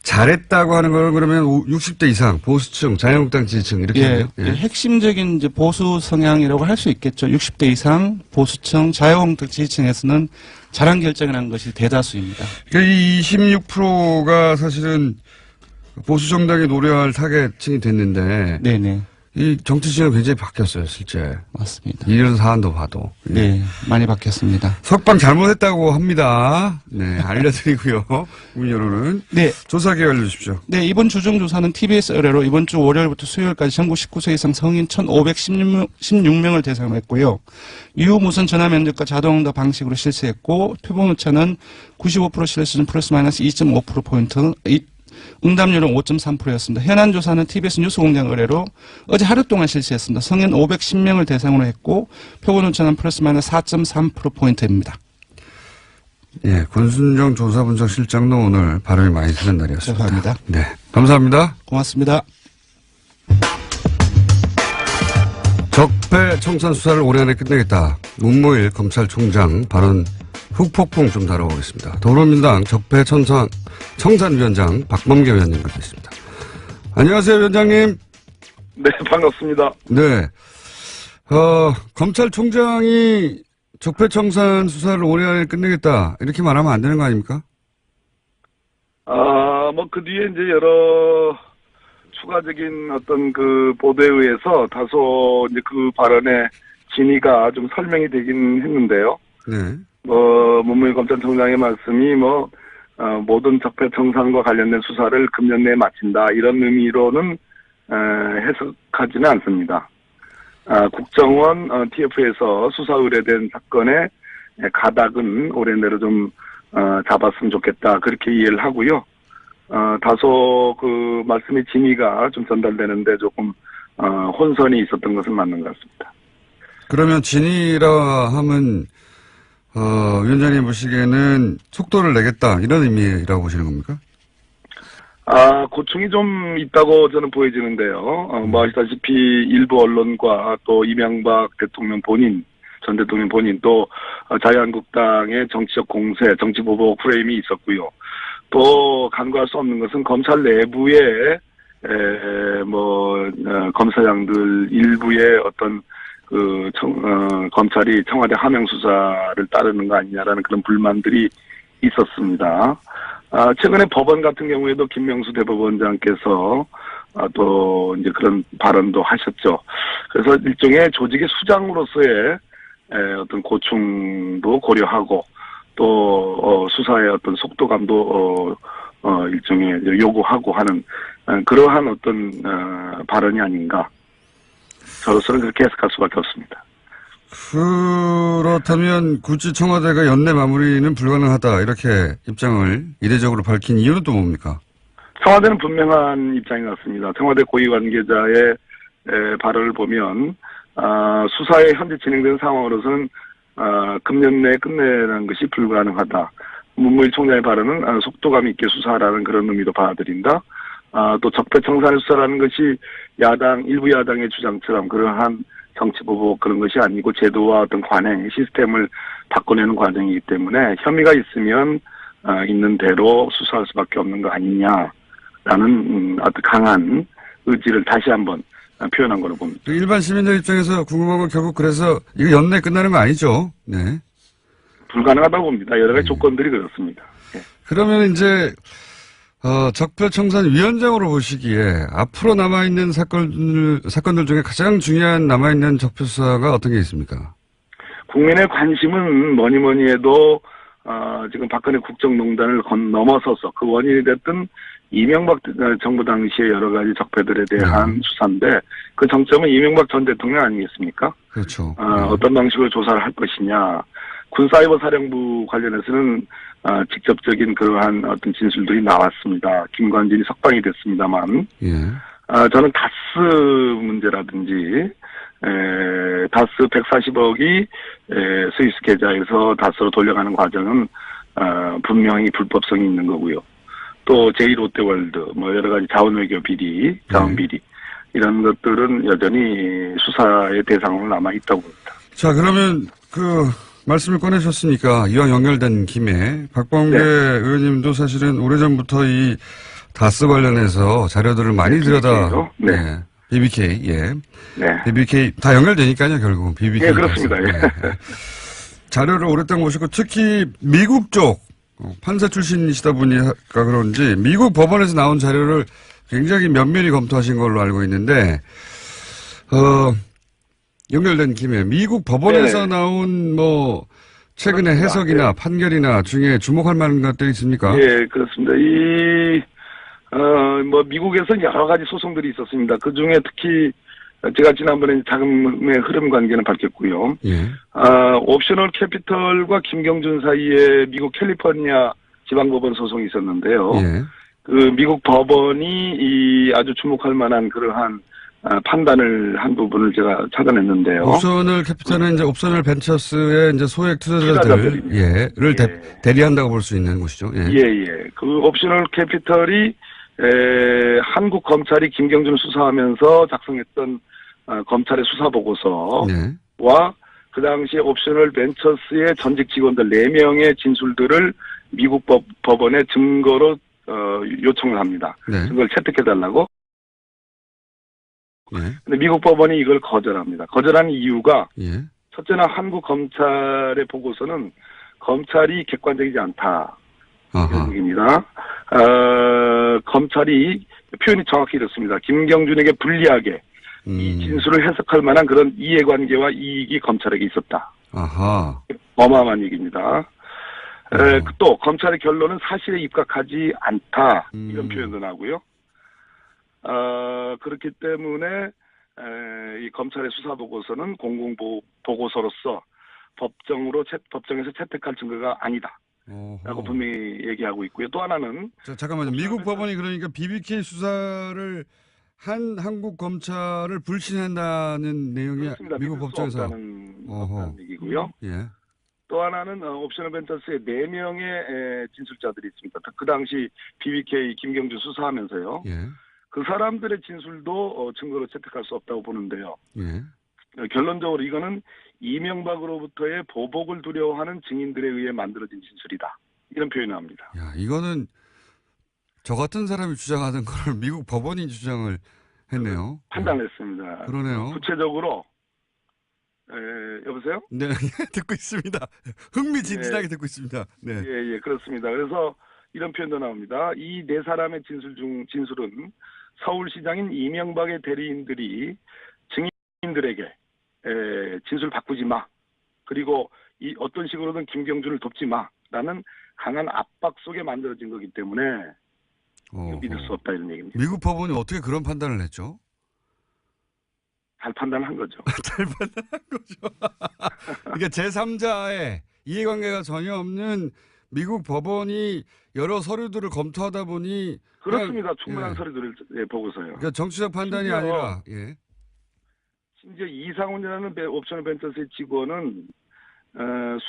A: 잘했다고 하는 걸 그러면 60대 이상, 보수층, 자유한국당 지지층, 이렇게.
C: 핵심적인 이제 보수 성향이라고 할 수 있겠죠. 60대 이상, 보수층, 자유한국당 지지층에서는 잘한 결정이라는 것이 대다수입니다.
A: 그러니까 이 26%가 사실은 보수 정당이 노려할 타겟층이 됐는데. 이 정치 지형이 굉장히 바뀌었어요, 실제.
C: 맞습니다.
A: 이런 사안도 봐도.
C: 많이 바뀌었습니다.
A: 석방 잘못했다고 합니다. 알려드리고요. 국민 여론은. 조사 기회 알려주십시오.
C: 이번 주중조사는 TBS 의뢰로 이번 주 월요일부터 수요일까지 전국 19세 이상 성인 1,516명을 대상으로 했고요. 유무선 전화 면접과 자동응답 방식으로 실시했고, 표본 오차는 95% 실수준 플러스 마이너스 2.5%포인트, 응답률은 5.3%였습니다. 현안 조사는 TBS 뉴스공장 의뢰로 어제 하루 동안 실시했습니다. 성인 510명을 대상으로 했고 표본 오차는 플러스 마이너스 4.3%포인트입니다.
A: 권순정 조사분석실장도 오늘 발언이 많이 드는 날이었습니다.
C: 죄송합니다.
A: 감사합니다.
C: 고맙습니다.
A: 적폐 청산 수사를 올해 안에 끝내겠다. 문무일 검찰총장 발언 후폭풍 좀 다뤄보겠습니다. 더불어민주당 적폐 청산위원장 박범계 위원님 모셨습니다. 안녕하세요, 위원장님.
D: 네, 반갑습니다.
A: 검찰총장이 적폐 청산 수사를 올해 안에 끝내겠다 이렇게 말하면 안 되는 거 아닙니까?
D: 그 뒤에 이제 여러 추가적인 어떤 보도에 의해서 다소 이제 그 발언의 진위가 좀 설명이 되긴 했는데요. 문무일 검찰총장의 말씀이 모든 적폐 청산과 관련된 수사를 금년 내에 마친다 이런 의미로는 해석하지는 않습니다. 국정원 TF에서 수사 의뢰된 사건의 가닥은 올해 내로 좀 잡았으면 좋겠다 그렇게 이해를 하고요. 다소 그 말씀의 진위가 좀 전달되는데 조금 혼선이 있었던 것은 맞는 것 같습니다.
A: 그러면 진위라 하면 위원장님 보시기에는 속도를 내겠다 이런 의미라고 보시는 겁니까?
D: 고충이 좀 있다고 저는 보여지는데요. 아시다시피 일부 언론과 또 이명박 대통령 본인, 전 대통령 본인 또 자유한국당의 정치적 공세, 정치보복 프레임이 있었고요. 또 간과할 수 없는 것은 검찰 내부에 검사장들 일부의 어떤 검찰이 청와대 하명 수사를 따르는 거 아니냐라는 그런 불만들이 있었습니다. 최근에 법원 같은 경우에도 김명수 대법원장께서 또 이제 그런 발언도 하셨죠. 그래서 일종의 조직의 수장으로서의 어떤 고충도 고려하고 또 수사의 어떤 속도감도 일종의 요구하고 하는 그러한 어떤 발언이 아닌가. 저로서는 그렇게 해석할 수밖에 없습니다.
A: 그렇다면 굳이 청와대가 연내 마무리는 불가능하다 이렇게 입장을 이례적으로 밝힌 이유는 또 뭡니까?
D: 청와대는 분명한 입장인 것 같습니다. 청와대 고위 관계자의 발언을 보면 수사에 현재 진행되는 상황으로서는 금년 내에 끝내는 것이 불가능하다. 문무일 총장의 발언은 속도감 있게 수사하라는 그런 의미로 받아들인다. 또 적폐청산의 수사라는 것이 일부 야당의 주장처럼 그러한 정치보복 그런 것이 아니고 제도와 어떤 관행, 시스템을 바꿔내는 과정이기 때문에 혐의가 있으면 있는 대로 수사할 수밖에 없는 거 아니냐라는 아주 강한 의지를 다시 한번 표현한 거로 봅니다.
A: 일반 시민들 입장에서 궁금한 건 결국 그래서 이거 연내 끝나는 거 아니죠? 네.
D: 불가능하다고 봅니다. 여러 가지 조건들이 그렇습니다. 네.
A: 그러면 이제 적폐청산위원장으로 보시기에 앞으로 남아있는 사건들 중에 가장 중요한 남아있는 적폐수사가 어떤 게 있습니까?
D: 국민의 관심은 뭐니 해도 지금 박근혜 국정농단을 넘어서서 그 원인이 됐던 이명박 정부 당시의 여러 가지 적폐들에 대한 수사인데 그 정점은 이명박 전 대통령 아니겠습니까?
A: 그렇죠.
D: 어떤 방식으로 조사를 할 것이냐. 군사이버사령부 관련해서는 직접적인 그러한 어떤 진술들이 나왔습니다. 김관진이 석방이 됐습니다만 저는 다스 문제라든지 다스 140억이 스위스 계좌에서 다스로 돌려가는 과정은 분명히 불법성이 있는 거고요. 또 제2롯데월드 뭐 여러 가지 자원외교 비리, 자원비리 이런 것들은 여전히 수사의 대상으로 남아 있다고 봅니다.
A: 자, 그러면 말씀을 꺼내셨으니까 이왕 연결된 김에 박범계 의원님도 사실은 오래전부터 이 다스 관련해서 자료들을 많이 BBK, BBK 다 연결되니까요, 결국은 BBK.
D: 네, 그렇습니다.
A: 자료를 오랫동안 보시고 특히 미국 쪽 판사 출신이시다 보니까 그런지 미국 법원에서 나온 자료를 굉장히 면밀히 검토하신 걸로 알고 있는데 연결된 김에 미국 법원에서 나온 최근의 해석이나 판결이나 중에 주목할 만한 것들이 있습니까?
D: 예, 그렇습니다. 미국에서 여러 가지 소송들이 있었습니다. 그 중에 특히 제가 지난번에 자금의 흐름 관계는 밝혔고요. 옵셔널 캐피털과 김경준 사이에 미국 캘리포니아 지방법원 소송이 있었는데요. 그 미국 법원이 아주 주목할 만한 그러한 판단을 한 부분을 제가 찾아냈는데요.
A: 옵셔널 캐피탈은 이제 옵셔널 벤처스의 이제 소액 투자자들을 대리한다고 볼 수 있는 곳이죠.
D: 그 옵셔널 캐피털이 한국 검찰이 김경준을 수사하면서 작성했던 검찰의 수사 보고서와 그 당시에 옵셔널 벤처스의 전직 직원들 4명의 진술들을 미국 법원에 증거로 요청을 합니다. 증거를 채택해달라고. 근데 미국 법원이 이걸 거절합니다. 거절한 이유가 첫째는 한국 검찰의 보고서는 검찰이 객관적이지 않다. 이런 얘기입니다. 검찰이 표현이 정확히 이렇습니다. 김경준에게 불리하게 이 진술을 해석할 만한 그런 이해관계와 이익이 검찰에게 있었다. 어마어마한 얘기입니다. 또 검찰의 결론은 사실에 입각하지 않다. 이런 표현도 나오고요. 그렇기 때문에 이 검찰의 수사 보고서는 공공보고서로서 법정에서 채택할 증거가 아니다. 라고 분명히 얘기하고 있고요. 또 하나는
A: 잠깐만요. 미국 법원이 그러니까 BBK 수사를 한 한국 검찰을 불신한다는 내용이
D: 그렇습니다.
A: 미국 법정에서
D: 없다는 얘기고요. 또 하나는 옵셔널 벤처스의 4명의 진술자들이 있습니다. 그 당시 BBK 김경준 수사하면서요. 그 사람들의 진술도 증거로 채택할 수 없다고 보는데요. 결론적으로 이거는 이명박으로부터의 보복을 두려워하는 증인들에 의해 만들어진 진술이다. 이런 표현을 합니다.
A: 이거는 저 같은 사람이 주장하는 걸 미국 법원이 주장을 했네요.
D: 판단했습니다.
A: 그러네요.
D: 구체적으로 여보세요?
A: 네, 듣고 있습니다. 흥미진진하게 듣고 있습니다.
D: 예, 그렇습니다. 그래서 이런 표현도 나옵니다. 이 4사람의 진술은 서울시장인 이명박의 대리인들이 증인들에게 진술 바꾸지 마. 그리고 어떤 식으로든 김경준을 돕지 마라는 강한 압박 속에 만들어진 거기 때문에 믿을 수 없다 이런 얘기입니다.
A: 미국 법원이 어떻게 그런 판단을 했죠?
D: 잘 판단한 거죠.
A: 잘 판단한 거죠. 그러니까 제3자의 이해관계가 전혀 없는 미국 법원이 여러 서류들을 검토하다 보니
D: 그렇습니다. 충분한
A: 예.
D: 서류들을 보고서요.
A: 그러니까 정치적 판단이
D: 심지어
A: 아니라 예.
D: 심지어 이상훈이라는 옵셔널 벤처스의 직원은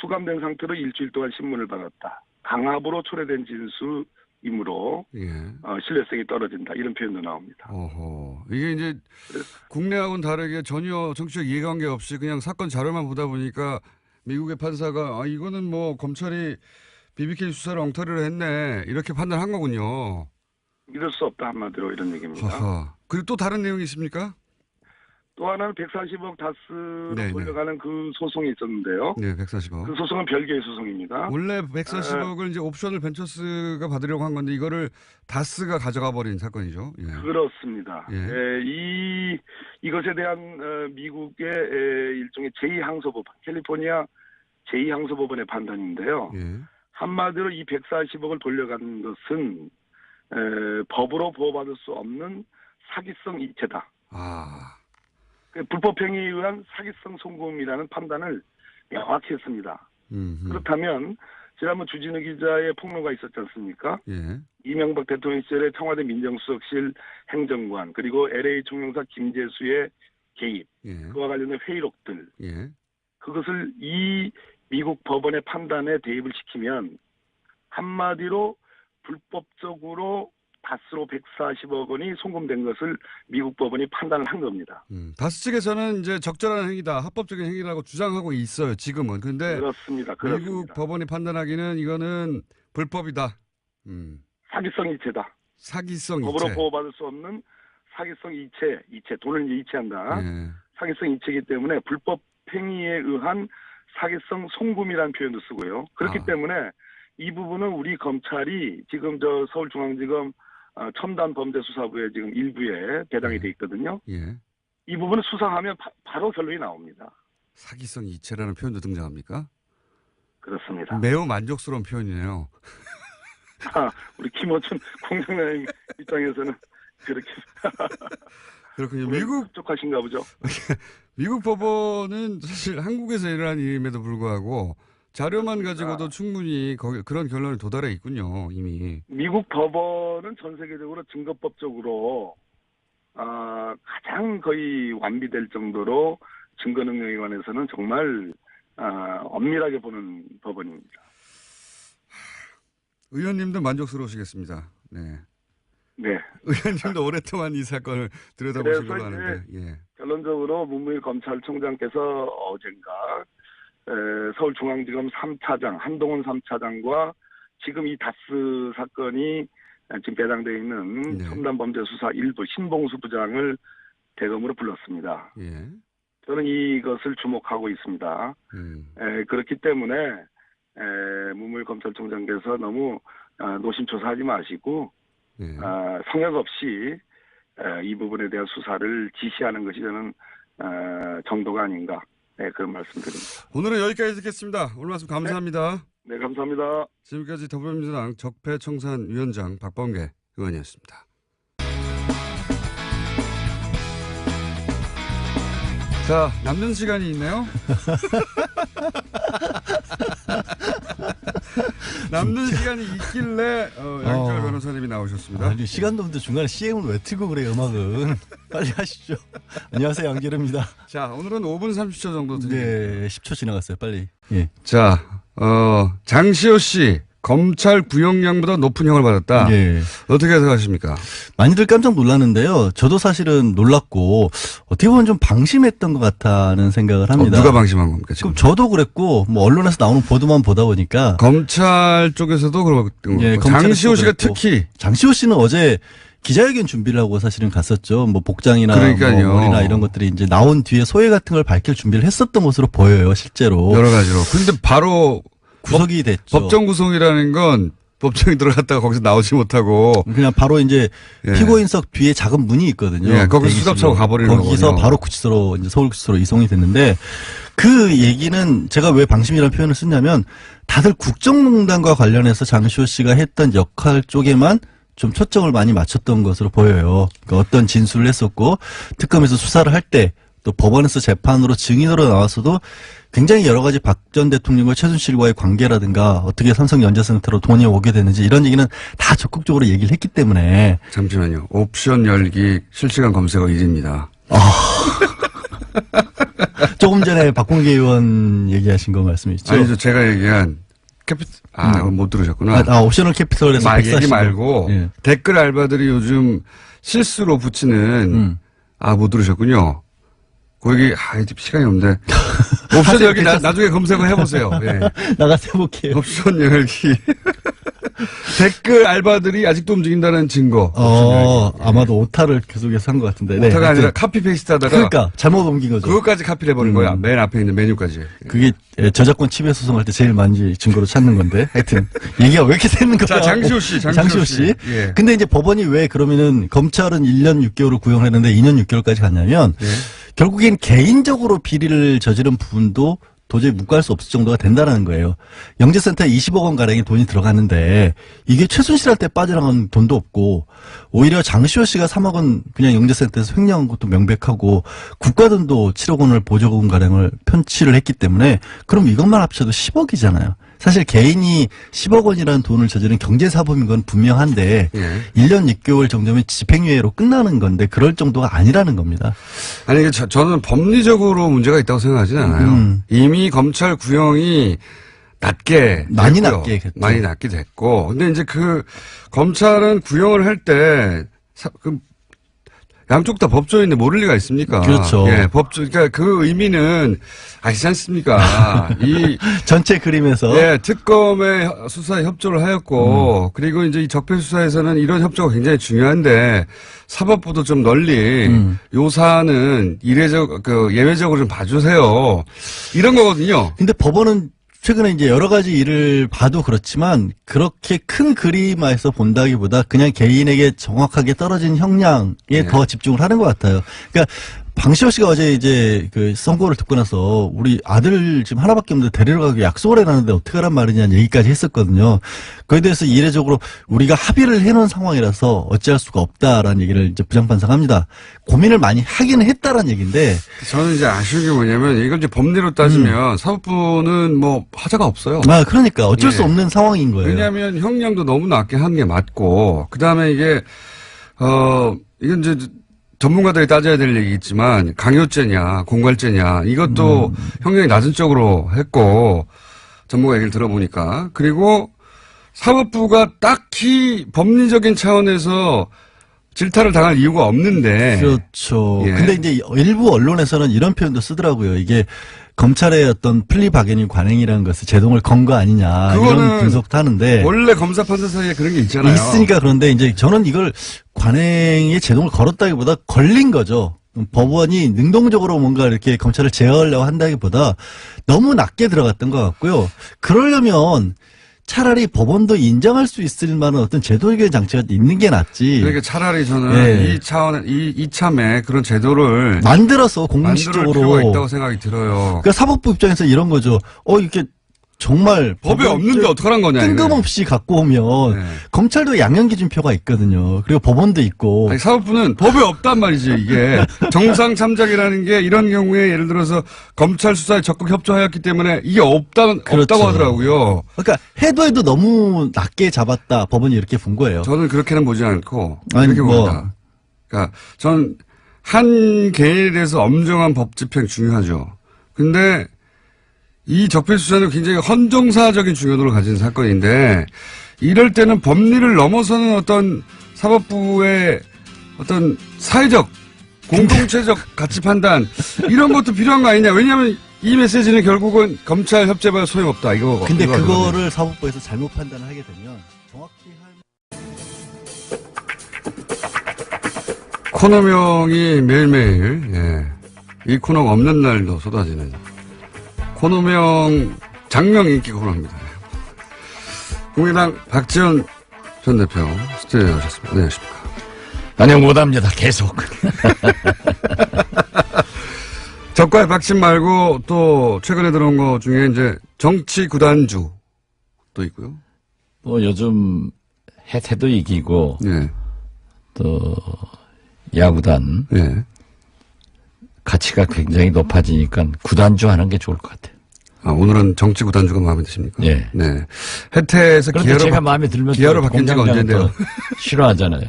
D: 수감된 상태로 일주일 동안 신문을 받았다. 강압으로 초래된 진술이므로
A: 예.
D: 신뢰성이 떨어진다. 이런 표현도 나옵니다.
A: 어허. 이게 이제 국내하고는 다르게 전혀 정치적 이해관계 없이 그냥 사건 자료만 보다 보니까 미국의 판사가 이거는 뭐 검찰이 BBK 수사를 엉터리로 했네 이렇게 판단한 거군요.
D: 믿을 수 없다 한마디로 이런 얘기입니다.
A: 허허. 그리고 또 다른 내용이 있습니까?
D: 또 하나는 140억 다스로
A: 네네.
D: 돌려가는 그 소송이 있었는데요.
A: 네, 140억.
D: 그 소송은 별개의 소송입니다.
A: 원래 140억을 이제 옵션을 벤처스가 받으려고 한 건데 이거를 다스가 가져가 버린 사건이죠. 예.
D: 그렇습니다.
A: 예.
D: 이것에 대한 미국의 일종의 제2항소법원, 캘리포니아 제2항소법원의 판단인데요.
A: 예.
D: 한마디로 이 140억을 돌려간 것은 법으로 보호받을 수 없는 사기성 이체다.
A: 아.
D: 불법 행위에 의한 사기성 송금이라는 판단을 명확히 했습니다. 그렇다면 지난번 주진우 기자의 폭로가 있었지 않습니까?
A: 예.
D: 이명박 대통령 시절에 청와대 민정수석실 행정관 그리고 LA 총영사 김재수의 개입
A: 예.
D: 그와 관련된 회의록들
A: 예.
D: 그것을 이 미국 법원의 판단에 대입을 시키면 한마디로 불법적으로 다스로 140억 원이 송금된 것을 미국 법원이 판단을 한 겁니다.
A: 다스 측에서는 이제 적절한 행위다, 합법적인 행위라고 주장하고 있어요. 지금은. 그런데
D: 그렇습니다.
A: 미국 법원이 판단하기는 이거는 불법이다.
D: 사기성 이체다.
A: 사기성
D: 법으로
A: 이체.
D: 보호받을 수 없는 사기성 이체, 돈을 이제 이체한다.
A: 예.
D: 사기성 이체이기 때문에 불법 행위에 의한 사기성 송금이라는 표현도 쓰고요. 그렇기 때문에 이 부분은 우리 검찰이 지금 서울중앙지검 첨단범죄수사부에 지금 일부에 배당이 돼 있거든요.
A: 예.
D: 이 부분을 수사하면 바로 결론이 나옵니다.
A: 사기성 이체라는 표현도 등장합니까?
D: 그렇습니다.
A: 매우 만족스러운 표현이네요.
D: 우리 김어준 공장장님 입장에서는 그렇게
A: 그렇군요. 미국
D: 촉하신가 보죠.
A: 미국 법원은 사실 한국에서 일어난 일임에도 불구하고 자료만 가지고도 충분히 그런 결론에 도달해 있군요, 이미.
D: 미국 법원은 전 세계적으로 증거법적으로 가장 거의 완비될 정도로 증거 능력에 관해서는 정말 엄밀하게 보는 법원입니다.
A: 의원님도 만족스러우시겠습니다. 네.
D: 네.
A: 의원님도 오랫동안 이 사건을 들여다보신 걸로 아는데. 예.
D: 결론적으로 문무일 검찰총장께서 어젠가 서울중앙지검 3차장 한동훈 3차장과 지금 이 다스 사건이 지금 배당되어 있는 첨단범죄수사 1부 신봉수 부장을 대검으로 불렀습니다.
A: 예.
D: 저는 이것을 주목하고 있습니다. 그렇기 때문에 문무일 검찰총장께서 너무 노심초사하지 마시고 성역 없이 이 부분에 대한 수사를 지시하는 것이 저는 정도가 아닌가 그런 말씀드립니다.
A: 오늘은 여기까지 듣겠습니다. 오늘 말씀 감사합니다.
D: 네, 감사합니다.
A: 지금까지 더불어민주당 적폐청산위원장 박범계 의원이었습니다. 자, 남는 시간이 있네요. 남는 시간이 있길래 양철 변호사님이 나오셨습니다.
E: 아니, 시간도 없는데 중간에 CM을 왜 틀고 그래요, 음악은. 빨리 하시죠. 안녕하세요, 양재르입니다.
A: 자, 오늘은 5분 30초 정도 드립니다.
E: 네, 10초 지나갔어요, 빨리. 예.
A: 자, 장시호 씨. 검찰 구형량보다 높은 형을 받았다.
E: 예.
A: 어떻게 생각하십니까?
E: 많이들 깜짝 놀랐는데요. 저도 사실은 놀랐고 어떻게 보면 좀 방심했던 것 같다는 생각을 합니다.
A: 누가 방심한 겁니까 지금?
E: 그럼 저도 그랬고 뭐 언론에서 나오는 보도만 보다 보니까
A: 검찰 쪽에서도 그렇고
E: 예,
A: 장시호 씨가
E: 그랬고.
A: 특히
E: 장시호 씨는 어제 기자회견 준비를 하고 사실은 갔었죠. 뭐 복장이나
A: 그러니까요.
E: 뭐 머리나 이런 것들이 이제 나온 뒤에 소회 같은 걸 밝힐 준비를 했었던 것으로 보여요, 실제로.
A: 여러 가지로. 근데 바로
E: 구속이 됐죠.
A: 법정 구속이라는 건 법정에 들어갔다가 거기서 나오지 못하고
E: 그냥 바로 이제 피고인석 뒤에 작은 문이 있거든요.
A: 예, 거기서 수갑차고 가버리는 거거든요.
E: 거기서 바로 구치소로 이제 서울구치소로 이송이 됐는데 그 얘기는 제가 왜 방심이라는 표현을 쓰냐면 다들 국정농단과 관련해서 장시호 씨가 했던 역할 쪽에만 좀 초점을 많이 맞췄던 것으로 보여요. 그러니까 어떤 진술을 했었고 특검에서 수사를 할 때 또 법원에서 재판으로 증인으로 나왔어도 굉장히 여러 가지 박 전 대통령과 최순실과의 관계라든가 어떻게 삼성전자센터로 돈이 오게 되는지 이런 얘기는 다 적극적으로 얘기를 했기 때문에.
A: 잠시만요. 옵션 열기 실시간 검색어 1위입니다.
E: 조금 전에 박범계 의원 얘기하신 거 말씀이시죠?
A: 아니죠. 제가 얘기한 못 들으셨구나.
E: 옵셔널 캐피털에서
A: 얘기 말고
E: 예.
A: 댓글 알바들이 요즘 실수로 붙이는 못 들으셨군요. 그 얘기 이제 시간이 없는데 옵션 열기 나중에 검색을 해보세요. 예.
E: 나가서 해볼게요.
A: 옵션 열기 댓글 알바들이 아직도 움직인다는 증거.
E: 아마도 오타를 계속해서 한 것 같은데.
A: 오타가 아니라 카피 페이스트 하다가.
E: 그러니까 잘못 옮긴 거죠.
A: 그것까지 카피를 해버린 거야. 맨 앞에 있는 메뉴까지.
E: 그게 저작권 침해 소송할 때 제일 많이 증거로 찾는 건데. 하여튼 얘기가 왜 이렇게 되는 거야.
A: 자, 장시호 씨.
E: 예. 근데 이제 법원이 왜 그러면은 검찰은 1년 6개월을 구형했는데 2년 6개월까지 갔냐면
A: 예.
E: 결국엔 개인적으로 비리를 저지른 부분도 도저히 묵과할 수 없을 정도가 된다는 거예요. 영재센터에 20억 원 가량의 돈이 들어가는데 이게 최순실한테 빠져나간 돈도 없고 오히려 장시호 씨가 3억 원 그냥 영재센터에서 횡령한 것도 명백하고 국가 돈도 7억 원을 보조금 가량을 편취를 했기 때문에 그럼 이것만 합쳐도 10억이잖아요. 사실 개인이 10억 원이라는 돈을 저지른 경제사범인 건 분명한데 1년 6개월 정도면 집행유예로 끝나는 건데 그럴 정도가 아니라는 겁니다.
A: 아니 저는 법리적으로 문제가 있다고 생각하지는 않아요. 이미 검찰 구형이
E: 많이 낮게 됐죠.
A: 많이 낮게 됐고 근데 이제 그 검찰은 구형을 할 때 양쪽 다 법조인데 모를 리가 있습니까?
E: 그렇죠.
A: 예, 그러니까 그 의미는 아시지 않습니까? 이
E: 전체 그림에서
A: 예, 특검의 수사에 협조를 하였고 그리고 이제 이 적폐 수사에서는 이런 협조가 굉장히 중요한데 사법부도 좀 널리 요 사안은 예외적으로 좀 봐주세요. 이런 거거든요.
E: 근데 법원은 최근에 이제 여러 가지 일을 봐도 그렇지만 그렇게 큰 그림에서 본다기보다 그냥 개인에게 정확하게 떨어진 형량에 더 집중을 하는 것 같아요. 그러니까 방시호 씨가 어제 이제 그 선고를 듣고 나서 우리 아들 지금 하나밖에 없는데 데리러 가기 약속을 해놨는데 어떡하란 말이냐는 얘기까지 했었거든요. 그에 대해서 이례적으로 우리가 합의를 해놓은 상황이라서 어찌할 수가 없다라는 얘기를 이제 부장판사가 합니다. 고민을 많이 하기는 했다라는 얘기인데
A: 저는 이제 아쉬운 게 뭐냐면 이걸 이제 법리로 따지면 사법부는 뭐 하자가 없어요.
E: 그러니까 어쩔 수 없는 상황인 거예요.
A: 왜냐하면 형량도 너무 낮게 한 게 맞고 그 다음에 이게 이건 이제 전문가들이 따져야 될 얘기겠지만 강요죄냐 공갈죄냐 이것도 형량이 낮은 쪽으로 했고 전문가 얘기를 들어보니까 그리고 사법부가 딱히 법리적인 차원에서 질타를 당할 이유가 없는데
E: 그렇죠.
A: 예.
E: 근데 이제 일부 언론에서는 이런 표현도 쓰더라고요. 이게 검찰의 어떤 플리바게닝 관행이라는 것을 제동을 건 거 아니냐 이런 분석도 하는데
A: 원래 검사 판사 사이에 그런 게 있잖아요.
E: 있으니까 그런데 이제 저는 이걸 관행에 제동을 걸었다기보다 걸린 거죠. 법원이 능동적으로 뭔가 이렇게 검찰을 제어하려고 한다기보다 너무 낮게 들어갔던 것 같고요. 그러려면 차라리 법원도 인정할 수 있을 만한 어떤 제도적인 장치가 있는 게 낫지.
A: 그러니까 차라리 저는 이참에 그런 제도를
E: 만들어서 공식적으로
A: 만들 필요가 있다고 생각이 들어요.
E: 그러니까 사법부 입장에서 이런 거죠. 이렇게 정말
A: 법에 없는데 어떡하란 거냐.
E: 뜬금없이 갖고 오면 검찰도 양형기준표가 있거든요. 그리고 법원도 있고.
A: 아니, 사법부는 법에 없단 말이지 이게. 정상 참작이라는 게 이런 경우에 예를 들어서 검찰 수사에 적극 협조하였기 때문에 이게 없다고 하더라고요.
E: 그러니까 해도 너무 낮게 잡았다. 법원이 이렇게 본 거예요.
A: 저는 그렇게는 보지 않고 이렇게 봅니다. 그러니까 전 한 개인에 대해서 엄정한 법 집행 중요하죠. 근데 이 적폐 수사는 굉장히 헌정사적인 중요도를 가진 사건인데 이럴 때는 법리를 넘어서는 어떤 사법부의 어떤 사회적 공동체적 가치 판단 이런 것도 필요한 거 아니냐. 왜냐하면 이 메시지는 결국은 검찰 협재발 소용없다 이거.
E: 근데 그거를 사법부에서 잘못 판단을 하게 되면 정확히
A: 코너명이 매일매일 이 코너가 없는 날도 쏟아지는 코너명 장명 인기 코너입니다. 국민당 박지원 전 대표 스튜디오에 오셨습니다. 안녕하십니까.
F: 안녕 못합니다. 계속.
A: 적과의 박심 말고 또 최근에 들어온 거 중에 이제 정치 구단주 또 있고요.
F: 뭐 요즘 해태도 이기고 또 야구단
A: 같이
F: 가치가 굉장히 높아지니까 구단주 하는 게 좋을 것 같아요.
A: 아, 오늘은 정치 구단주가 마음에 드십니까?
F: 예.
A: 네. 혜태에서
F: 그런데 제가 마음에 들면
A: 기아로 바뀐 지가 언젠데요?
F: 싫어하잖아요.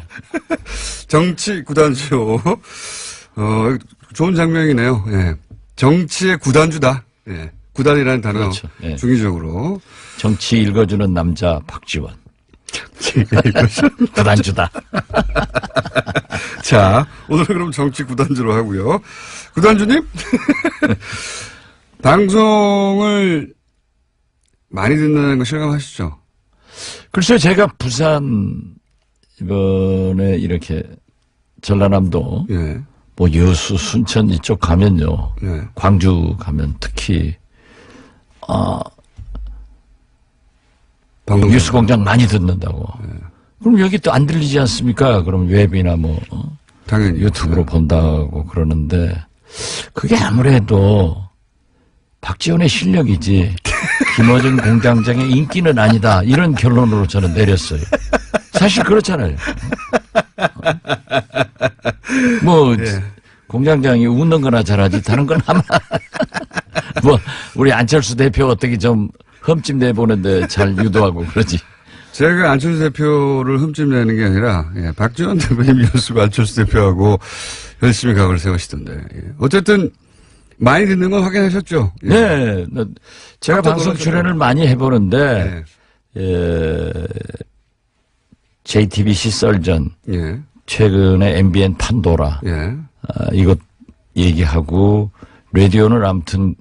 A: 정치 구단주. 좋은 장면이네요. 예. 정치의 구단주다. 예. 구단이라는 단어.
F: 그렇죠. 예.
A: 중의적으로.
F: 정치 읽어주는 남자 박지원. 구단주다.
A: 자, 오늘은 그럼 정치 구단주로 하고요. 구단주님? 방송을 많이 듣는 거 실감하시죠?
F: 글쎄요, 제가 부산 이번에 이렇게 전라남도
A: 예.
F: 뭐 여수, 순천 이쪽 가면요.
A: 예.
F: 광주 가면 특히
A: 방송
F: 뉴스 공장 많이 듣는다고. 그럼 여기 또 안 들리지 않습니까? 그럼 웹이나 뭐
A: 당연히
F: 유튜브로 본다고 그러는데 그게 아무래도 박지원의 실력이지 김어준 공장장의 인기는 아니다. 이런 결론으로 저는 내렸어요. 사실 그렇잖아요. 뭐
A: 예.
F: 공장장이 웃는 거나 잘하지 다른 건 아마 뭐 우리 안철수 대표 어떻게 좀 흠집 내보는데 잘 유도하고 그러지.
A: 제가 안철수 대표를 흠집내는 게 아니라, 예, 박지원 대표님 연수가 안철수 대표하고 열심히 각을 세우시던데. 예. 어쨌든, 많이 듣는 건 확인하셨죠? 예.
F: 네. 제가
A: 깜짝
F: 방송
A: 놀라셨죠?
F: 출연을 많이 해보는데,
A: 예.
F: JTBC 썰전,
A: 예.
F: 최근에 MBN 판도라,
A: 예.
F: 이것 얘기하고, 라디오는 아무튼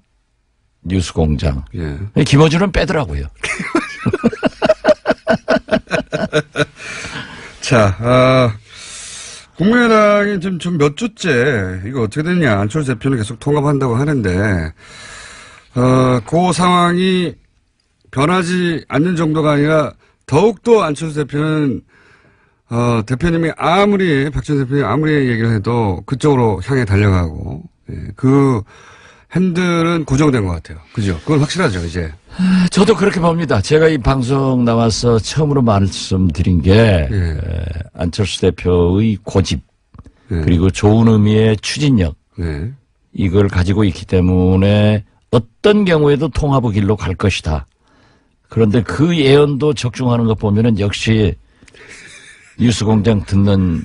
F: 뉴스 공장.
A: 예.
F: 김어준은 빼더라고요.
A: 자, 국민의당이 지금 좀 몇 주째, 이거 어떻게 됐냐. 안철수 대표는 계속 통합한다고 하는데, 그 상황이 변하지 않는 정도가 아니라, 더욱더 안철수 대표는, 대표님이 박지원 대표님이 아무리 얘기를 해도 그쪽으로 향해 달려가고, 예, 그 핸들은 고정된 것 같아요. 그죠? 그건 확실하죠, 이제.
F: 저도 그렇게 봅니다. 제가 이 방송 나와서 처음으로 말씀드린 게
A: 예.
F: 안철수 대표의 고집
A: 예.
F: 그리고 좋은 의미의 추진력
A: 예.
F: 이걸 가지고 있기 때문에 어떤 경우에도 통합의 길로 갈 것이다. 그런데 그 예언도 적중하는 것 보면은 역시 뉴스공장 듣는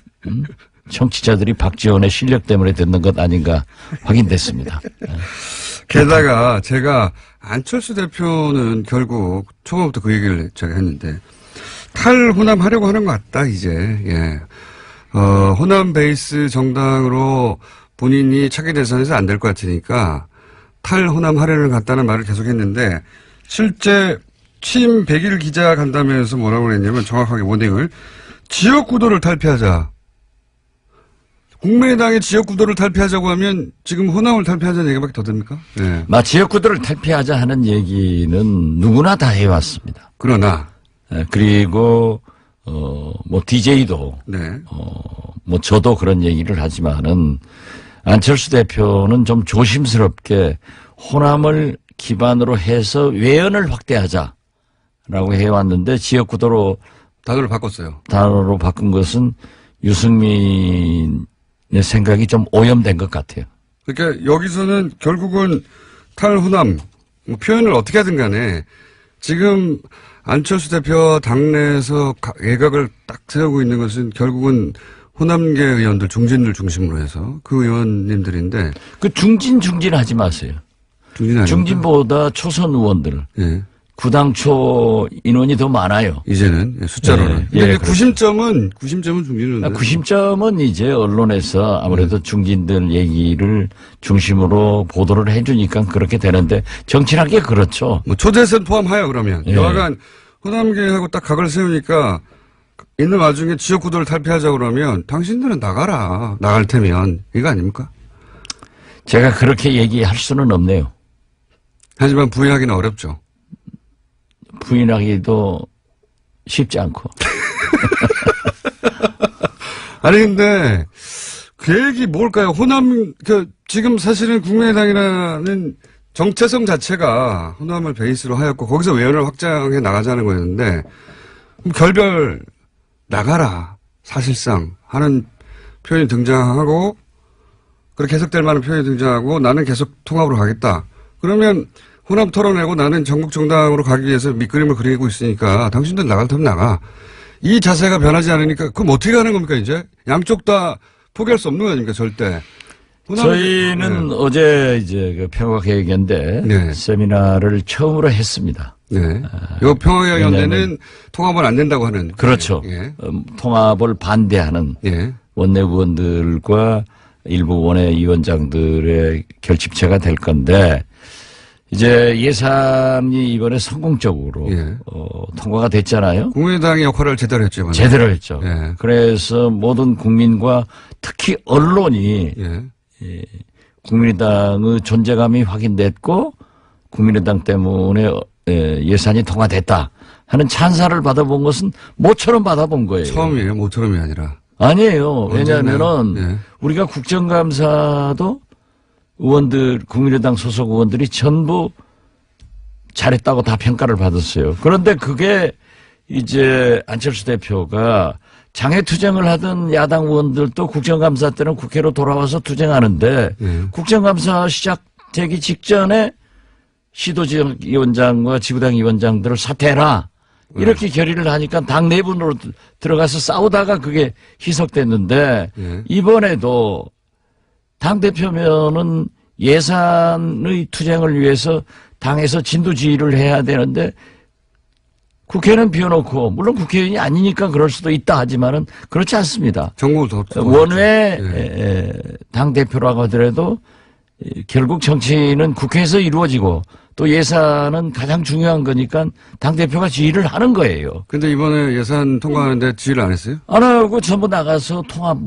F: 청취자들이 박지원의 실력 때문에 듣는 것 아닌가 확인됐습니다.
A: 게다가 제가 안철수 대표는 결국 초반부터 그 얘기를 제가 했는데 탈호남 하려고 하는 것 같다 이제. 예. 호남 베이스 정당으로 본인이 차기 대선에서 안 될 것 같으니까 탈호남 하려는 것 같다는 말을 계속했는데 실제 취임 100일 기자 간담회에서 뭐라고 그랬냐면 정확하게 워딩을 지역구도를 탈피하자. 국민의당의 지역구도를 탈피하자고 하면 지금 호남을 탈피하자는 얘기밖에 더 됩니까? 네.
F: 지역구도를 탈피하자 하는 얘기는 누구나 다 해왔습니다.
A: 그러나
F: 그리고 뭐 DJ도
A: 네.
F: 뭐 저도 그런 얘기를 하지만은 안철수 대표는 좀 조심스럽게 호남을 기반으로 해서 외연을 확대하자라고 해왔는데 지역구도로
A: 단어를 바꿨어요.
F: 단어로 바꾼 것은 유승민의 생각이 좀 오염된 것 같아요.
A: 그러니까 여기서는 결국은 탈호남 뭐 표현을 어떻게 하든 간에 지금 안철수 대표와 당내에서 외곽을 딱 세우고 있는 것은 결국은 호남계 의원들 중진들 중심으로 해서 그 의원님들인데
F: 그 중진 하지 마세요.
A: 중진
F: 중진보다 초선 의원들
A: 예.
F: 구당초 인원이 더 많아요.
A: 이제는 숫자로는.
F: 예,
A: 근데
F: 예,
A: 구심점은 중진은
F: 구심점은 이제 언론에서 아무래도 중진들 얘기를 중심으로 보도를 해주니까 그렇게 되는데 정치란 게 그렇죠.
A: 뭐 초대선 포함하여 그러면
F: 예.
A: 여하간 호남계하고 딱 각을 세우니까 있는 와중에 지역구도를 탈피하자 그러면 당신들은 나갈 테면 이거 아닙니까?
F: 제가 그렇게 얘기할 수는 없네요.
A: 하지만 부인하기는 어렵죠.
F: 부인하기도 쉽지 않고.
A: 아니 근데 계획이 뭘까요? 호남 지금 사실은 국민의당이라는 정체성 자체가 호남을 베이스로 하였고 거기서 외연을 확장해 나가자는 거였는데 그럼 결별 나가라 사실상 하는 표현이 등장하고 그렇게 해석될 만한 표현이 등장하고 나는 계속 통합으로 가겠다. 그러면 호남 털어내고 나는 전국 정당으로 가기 위해서 밑그림을 그리고 있으니까 당신들 나갈 테면 나가. 이 자세가 변하지 않으니까 그럼 어떻게 하는 겁니까 이제? 양쪽 다 포기할 수 없는 거 아닙니까 절대.
F: 저희는
A: 네.
F: 어제 이제 그 평화계획연대
A: 네.
F: 세미나를 처음으로 했습니다.
A: 네. 요 평화연대는 통합은 안 된다고 하는.
F: 그렇죠.
A: 예.
F: 통합을 반대하는
A: 예.
F: 원내 의원들과 일부 원외 위원장들의 결집체가 될 건데 이제 예산이 이번에 성공적으로
A: 예.
F: 통과가 됐잖아요.
A: 국민의당의 역할을 제대로 했죠. 이번에.
F: 제대로 했죠.
A: 예.
F: 그래서 모든 국민과 특히 언론이
A: 예.
F: 국민의당의 존재감이 확인됐고 국민의당 때문에 예산이 통과됐다 하는 찬사를 받아본 것은 모처럼 받아본 거예요.
A: 처음이에요. 모처럼이 아니라.
F: 아니에요. 왜냐하면은
A: 예.
F: 우리가 국정감사도 의원들 국민의당 소속 의원들이 전부 잘했다고 다 평가를 받았어요. 그런데 그게 이제 안철수 대표가 장애 투쟁을 하던 야당 의원들도 국정감사 때는 국회로 돌아와서 투쟁하는데 국정감사 시작되기 직전에 시도지역위원장과 지구당 위원장들을 사퇴해라. 이렇게 결의를 하니까 당 내분으로 들어가서 싸우다가 그게 희석됐는데 이번에도 당대표면은 예산의 투쟁을 위해서 당에서 진두지휘를 해야 되는데 국회는 비워놓고 물론 국회의원이 아니니까 그럴 수도 있다 하지만은 그렇지 않습니다.
A: 정국을 더
F: 원외 당대표라고 하더라도 결국 정치는 국회에서 이루어지고 또 예산은 가장 중요한 거니까 당대표가 지휘를 하는 거예요.
A: 근데 이번에 예산 통과하는데 지휘를 안 했어요?
F: 안 하고 전부 나가서 통합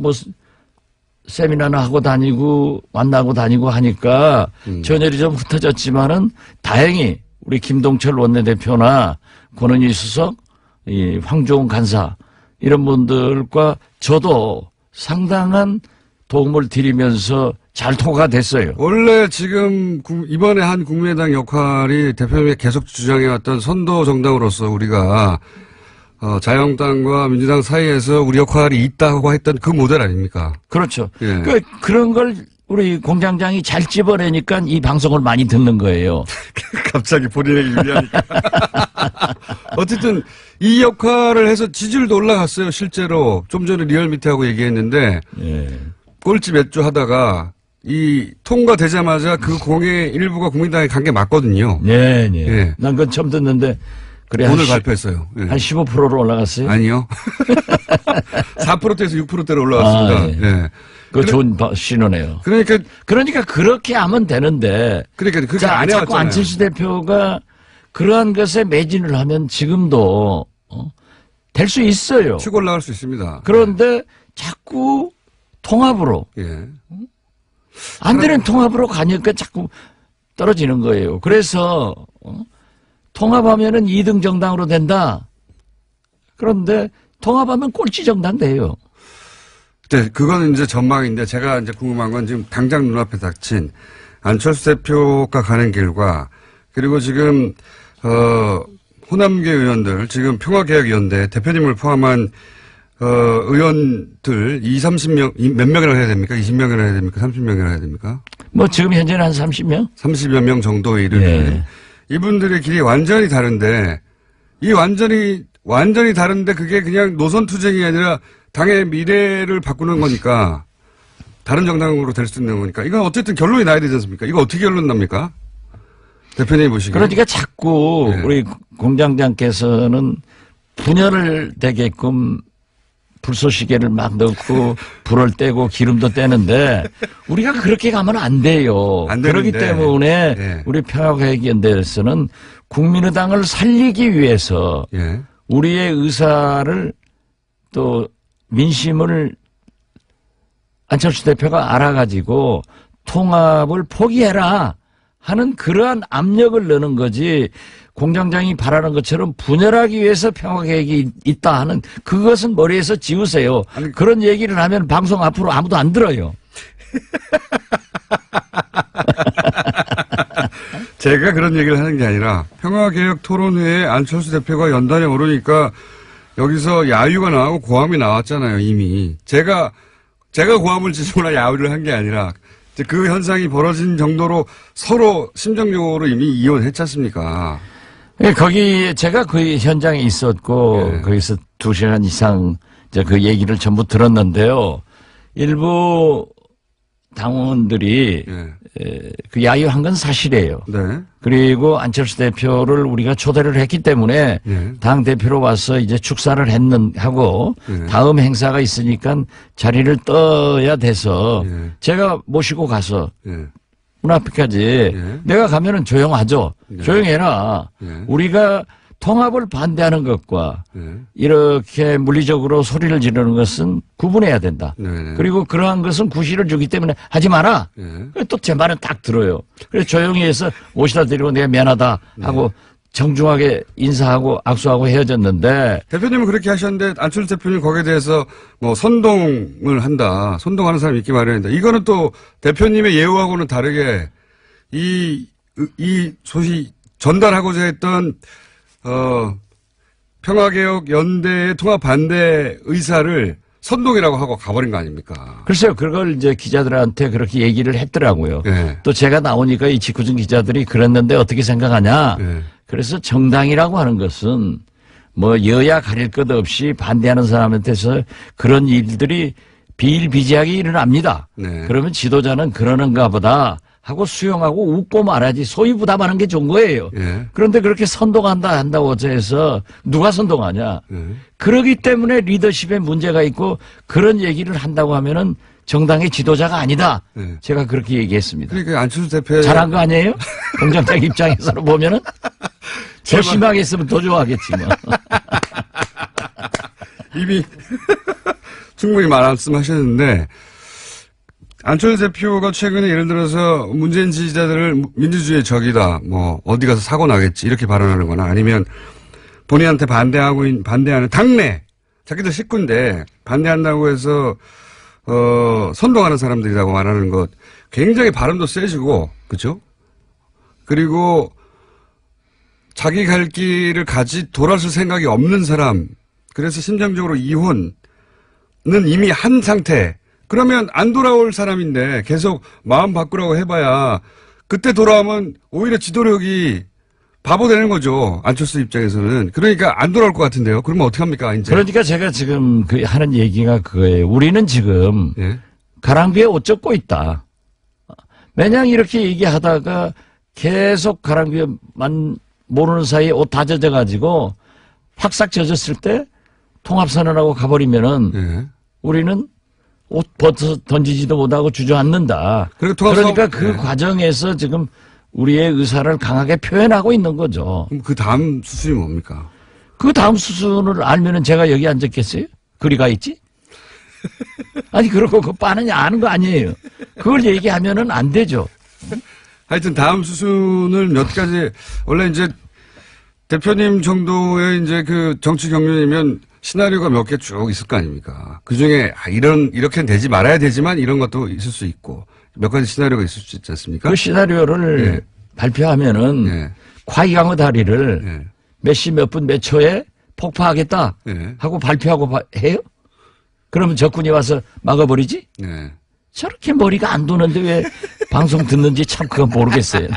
F: 세미나나 하고 다니고 만나고 다니고 하니까 전열이 좀 흩어졌지만은 다행히 우리 김동철 원내대표나 권은희 수석, 이 황교안 간사 이런 분들과 저도 상당한 도움을 드리면서 잘 통과가 됐어요.
A: 원래 지금 이번에 한 국민의당 역할이 대표님이 계속 주장해왔던 선도 정당으로서 우리가 자유한국당과 민주당 사이에서 우리 역할이 있다고 했던 그 모델 아닙니까?
F: 그렇죠.
A: 예.
F: 그런 걸 우리 공장장이 잘 집어내니까 이 방송을 많이 듣는 거예요.
A: 갑자기 본인에게 유리하니까. 어쨌든 이 역할을 해서 지지율도 올라갔어요. 실제로 좀 전에 리얼미터하고 얘기했는데 꼴찌 몇 주 하다가 이 통과되자마자 그 공의 일부가 국민당에 간 게 맞거든요.
F: 네.
A: 예.
F: 난 그건 처음 듣는데 그래
A: 오늘 발표했어요. 예.
F: 한 15%로 올라갔어요?
A: 아니요. 4%대에서 6%대로 올라왔습니다. 예.
F: 그 좋은 신호네요. 그러니까 그렇게 하면 되는데.
A: 그게 안 해왔잖아요.
F: 자꾸 안철수 대표가 그러한 것에 매진을 하면 지금도 될 수 있어요.
A: 치고 올라갈 수 있습니다.
F: 그런데 자꾸 통합으로 안 되는 통합으로 가니까 자꾸 떨어지는 거예요. 그래서 통합하면은 2등 정당으로 된다. 그런데 통합하면 꼴찌 정당 돼요.
A: 네, 그건 이제 전망인데 제가 이제 궁금한 건 지금 당장 눈앞에 닥친 안철수 대표가 가는 길과 그리고 지금 호남계 의원들 지금 평화개혁위원회 대표님을 포함한 의원들 30명 몇 명이나 해야 됩니까? 20명이나 해야 됩니까? 30명이나 해야 됩니까?
F: 뭐 지금 현재는 한 30명?
A: 30여 명 정도에 이르는 이분들의 길이 완전히 다른데 이 완전히 다른데 그게 그냥 노선 투쟁이 아니라 당의 미래를 바꾸는 거니까 다른 정당으로 될 수 있는 거니까 이건 어쨌든 결론이 나야 되지 않습니까? 이거 어떻게 결론 납니까? 대표님 보시기에.
F: 그러니까 자꾸 우리 공장장께서는 분열을 되게끔 불쏘시개를 막 넣고 불을 떼고 기름도 떼는데 우리가 그렇게 가면 안 돼요. 그렇기 때문에 우리 평화개혁연대에서는 국민의당을 살리기 위해서 우리의 의사를 또 민심을 안철수 대표가 알아가지고 통합을 포기해라 하는 그러한 압력을 넣는 거지 공장장이 바라는 것처럼 분열하기 위해서 평화계획이 있다 하는 그것은 머리에서 지우세요. 그런 얘기를 하면 방송 앞으로 아무도 안 들어요.
A: 제가 그런 얘기를 하는 게 아니라 평화개혁 토론회에 안철수 대표가 연단에 오르니까 여기서 야유가 나오고 고함이 나왔잖아요, 이미. 제가 고함을 지르거나 야유를 한 게 아니라 이제 그 현상이 벌어진 정도로 서로 심정적으로 이미 이혼했지 않습니까?
F: 예, 거기 제가 그 현장에 있었고
A: 예.
F: 거기서 2시간 이상 이제 그 얘기를 전부 들었는데요. 일부 당원들이 그 야유한 건 사실이에요.
A: 네.
F: 그리고 안철수 대표를 우리가 초대를 했기 때문에 당 대표로 와서 이제 축사를 하고 다음 행사가 있으니까 자리를 떠야 돼서 제가 모시고 가서 문 앞에까지 내가 가면은 조용하죠. 조용해라. 우리가 통합을 반대하는 것과 이렇게 물리적으로 소리를 지르는 것은 구분해야 된다. 그리고 그러한 것은 구실을 주기 때문에 하지 마라. 또 제 말은 딱 들어요. 그래서 조용히 해서 모시다 드리고 내가 미안하다 하고 정중하게 인사하고 악수하고 헤어졌는데.
A: 대표님은 그렇게 하셨는데 안철수 대표님 거기에 대해서 뭐 선동을 한다. 선동하는 사람이 있기 마련이다. 이거는 또 대표님의 예우하고는 다르게 이 소식 전달하고자 했던 평화개혁 연대의 통합 반대 의사를 선동이라고 하고 가버린 거 아닙니까?
F: 글쎄요, 그걸 이제 기자들한테 그렇게 얘기를 했더라고요.
A: 네.
F: 또 제가 나오니까 이 직구준 기자들이 그랬는데 어떻게 생각하냐? 그래서 정당이라고 하는 것은 뭐 여야 가릴 것 없이 반대하는 사람한테서 그런 일들이 비일비재하게 일어납니다. 그러면 지도자는 그러는가 보다 하고 수용하고 웃고 말하지 소위 부담하는 게 좋은 거예요. 그런데 그렇게 한다고 해서 누가 선동하냐. 그러기 때문에 리더십에 문제가 있고 그런 얘기를 한다고 하면은 정당의 지도자가 아니다. 제가 그렇게 얘기했습니다.
A: 그러니까 안철수 대표
F: 잘한 거 아니에요? 공정장 입장에서 보면은 더 심하게 했으면 더 좋아하겠지 뭐.
A: 이미 충분히 말씀하셨는데 안철수 대표가 최근에 예를 들어서 문재인 지지자들을 민주주의의 적이다, 뭐 어디 가서 사고 나겠지 이렇게 발언하는 거나 아니면 본인한테 반대하는 당내 자기들 식구인데 반대한다고 해서 선동하는 사람들이라고 말하는 것 굉장히 발음도 세지고 그렇죠? 그리고 자기 갈 길을 돌아설 생각이 없는 사람, 그래서 심정적으로 이혼은 이미 한 상태. 그러면 안 돌아올 사람인데 계속 마음 바꾸라고 해봐야 그때 돌아오면 오히려 지도력이 바보 되는 거죠. 안철수 입장에서는. 그러니까 안 돌아올 것 같은데요. 그러면 어떡합니까, 이제.
F: 그러니까 제가 지금 하는 얘기가 그거예요. 우리는 지금 가랑비에 옷 젖고 있다. 매년 이렇게 얘기하다가 계속 가랑비에만 모르는 사이에 옷 다 젖어가지고 확싹 젖었을 때 통합선언하고 가버리면은 우리는 옷 벗어 던지지도 못하고 주저앉는다. 그러니까 그 과정에서 지금 우리의 의사를 강하게 표현하고 있는 거죠.
A: 그럼 그 다음 수순이 뭡니까?
F: 그 다음 수순을 알면은 제가 여기 앉았겠어요? 그리 가 있지? 아니, 그러고 그 빠느냐 아는 거 아니에요. 그걸 얘기하면은 안 되죠.
A: 하여튼 다음 수순을 몇 가지, 원래 이제 대표님 정도의 이제 그 정치 경륜이면 시나리오가 몇 개 쭉 있을 거 아닙니까? 그 중에, 이렇게는 되지 말아야 되지만 이런 것도 있을 수 있고, 몇 가지 시나리오가 있을 수 있지 않습니까?
F: 그 시나리오를 발표하면은, 과이강의 다리를 몇 시 몇 분 몇 초에 폭파하겠다 하고 발표하고 해요? 그러면 적군이 와서 막아버리지? 저렇게 머리가 안 도는데 왜 방송 듣는지 참 그건 모르겠어요.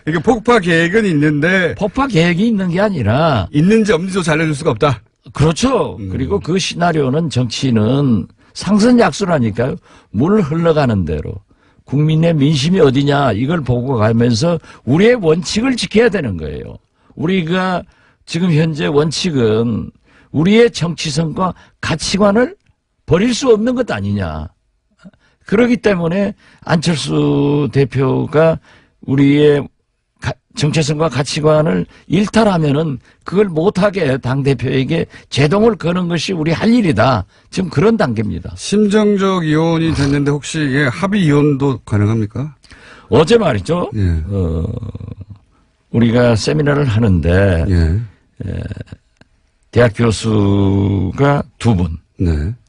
A: 이게 폭파 계획은 있는데.
F: 폭파 계획이 있는 게 아니라.
A: 있는지 없는지도 알려줄 수가 없다.
F: 그렇죠. 그리고 그 시나리오는 정치는 상선약수라니까요. 물 흘러가는 대로. 국민의 민심이 어디냐 이걸 보고 가면서 우리의 원칙을 지켜야 되는 거예요. 우리가 지금 현재 원칙은 우리의 정치성과 가치관을 버릴 수 없는 것 아니냐. 그렇기 때문에 안철수 대표가 우리의 정체성과 가치관을 일탈하면은 그걸 못하게 당대표에게 제동을 거는 것이 우리 할 일이다. 지금 그런 단계입니다.
A: 심정적 이혼이 됐는데 혹시 합의 이혼도 가능합니까?
F: 어제 말이죠. 우리가 세미나를 하는데 대학 교수가 2분.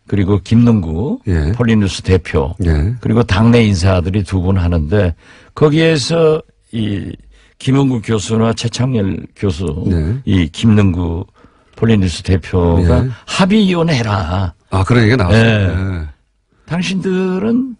F: 그리고 김능구 폴리뉴스 대표 그리고 당내 인사들이 2분 하는데 거기에서 이 김은구 교수나 최창렬 교수 이 김능구 폴리뉴스 대표가 합의 이혼해라.
A: 아, 그런 얘기가 나왔어요.
F: 당신들은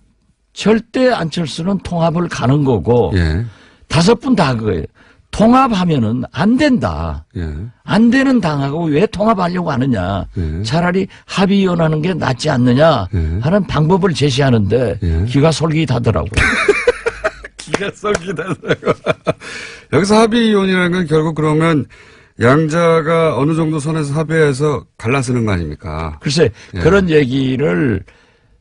F: 절대 안철수는 통합을 가는 거고
A: 예.
F: 5분 다 그거예요. 통합하면은 안 된다.
A: 예.
F: 안 되는 당하고 왜 통합하려고 하느냐.
A: 예.
F: 차라리 합의위원하는 게 낫지 않느냐
A: 예.
F: 하는 방법을 제시하는데
A: 예.
F: 기가 솔깃하더라고요.
A: 기가 썩이다라고. 여기서 합의위원이라는 건 결국 그러면 양자가 어느 정도 선에서 합의해서 갈라쓰는 거 아닙니까?
F: 글쎄
A: 예.
F: 그런 얘기를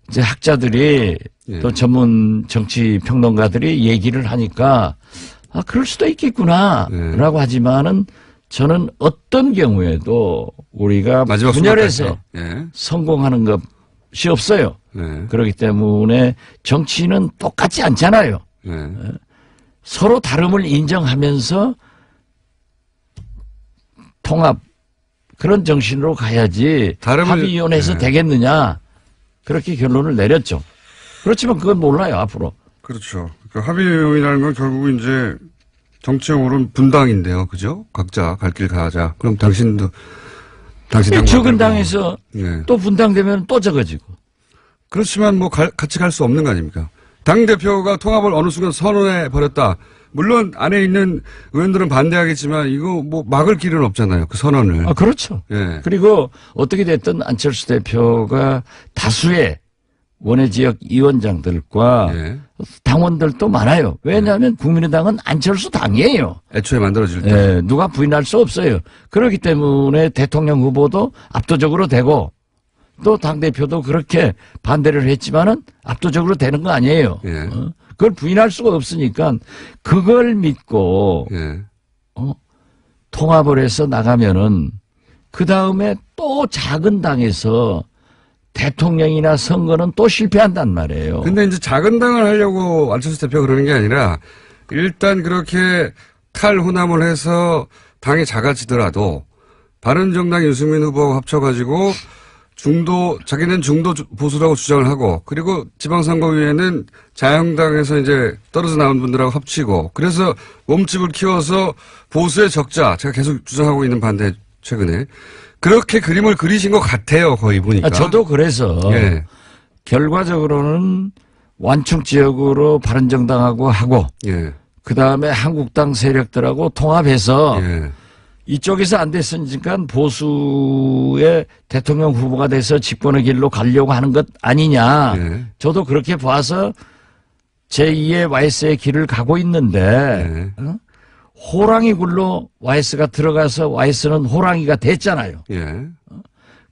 F: 이제 학자들이
A: 예.
F: 또 전문 정치 평론가들이 얘기를 하니까 아 그럴 수도 있겠구나
A: 예.
F: 라고 하지만은 저는 어떤 경우에도 우리가
A: 마지막
F: 분열해서
A: 순간까지. 예.
F: 성공하는 것이 없어요.
A: 예.
F: 그렇기 때문에 정치는 똑같지 않잖아요.
A: 예.
F: 서로 다름을 인정하면서 통합 그런 정신으로 가야지
A: 다름을-
F: 합의위원회에서
A: 네.
F: 되겠느냐 그렇게 결론을 내렸죠. 그렇지만 그건 몰라요 앞으로.
A: 그렇죠. 그 합의위원이라는 건 결국 이제 정치용어로는 분당인데요. 그죠? 각자 갈 길 가자. 그럼 당신
F: 적은 당에서
A: 네.
F: 또 분당되면 또 적어지고.
A: 그렇지만 뭐 같이 갈 수 없는 거 아닙니까? 당대표가 통합을 어느 순간 선언해 버렸다. 물론 안에 있는 의원들은 반대하겠지만 이거 뭐 막을 길은 없잖아요. 그 선언을.
F: 아 그렇죠.
A: 예.
F: 그리고 어떻게 됐든 안철수 대표가 다수의 원외 지역 위원장들과
A: 예.
F: 당원들도 많아요. 왜냐하면 국민의당은 안철수 당이에요.
A: 애초에 만들어질 때.
F: 예, 누가 부인할 수 없어요. 그렇기 때문에 대통령 후보도 압도적으로 되고 또 당대표도 그렇게 반대를 했지만은 압도적으로 되는 거 아니에요.
A: 예.
F: 그걸 부인할 수가 없으니까 그걸 믿고
A: 예.
F: 통합을 해서 나가면은 그 다음에 또 작은 당에서 대통령이나 선거는 또 실패한단 말이에요.
A: 근데 이제 작은 당을 하려고 안철수 대표가 그러는 게 아니라 일단 그렇게 탈호남을 해서 당이 작아지더라도 바른정당 유승민 후보하고 합쳐가지고 자기는 중도 보수라고 주장을 하고 그리고 지방선거위에는 자유한국당에서 이제 떨어져 나온 분들하고 합치고 그래서 몸집을 키워서 보수의 적자 제가 계속 주장하고 있는 반대 최근에 그렇게 그림을 그리신 것 같아요. 거의 보니까.
F: 저도 그래서
A: 예.
F: 결과적으로는 완충 지역으로 바른정당하고 하고
A: 예.
F: 그다음에 한국당 세력들하고 통합해서
A: 예.
F: 이쪽에서 안 됐으니까 보수의 대통령 후보가 돼서 집권의 길로 가려고 하는 것 아니냐.
A: 예.
F: 저도 그렇게 봐서 제2의 YS의 길을 가고 있는데 호랑이 굴로 YS가 들어가서 YS는 호랑이가 됐잖아요.
A: 예.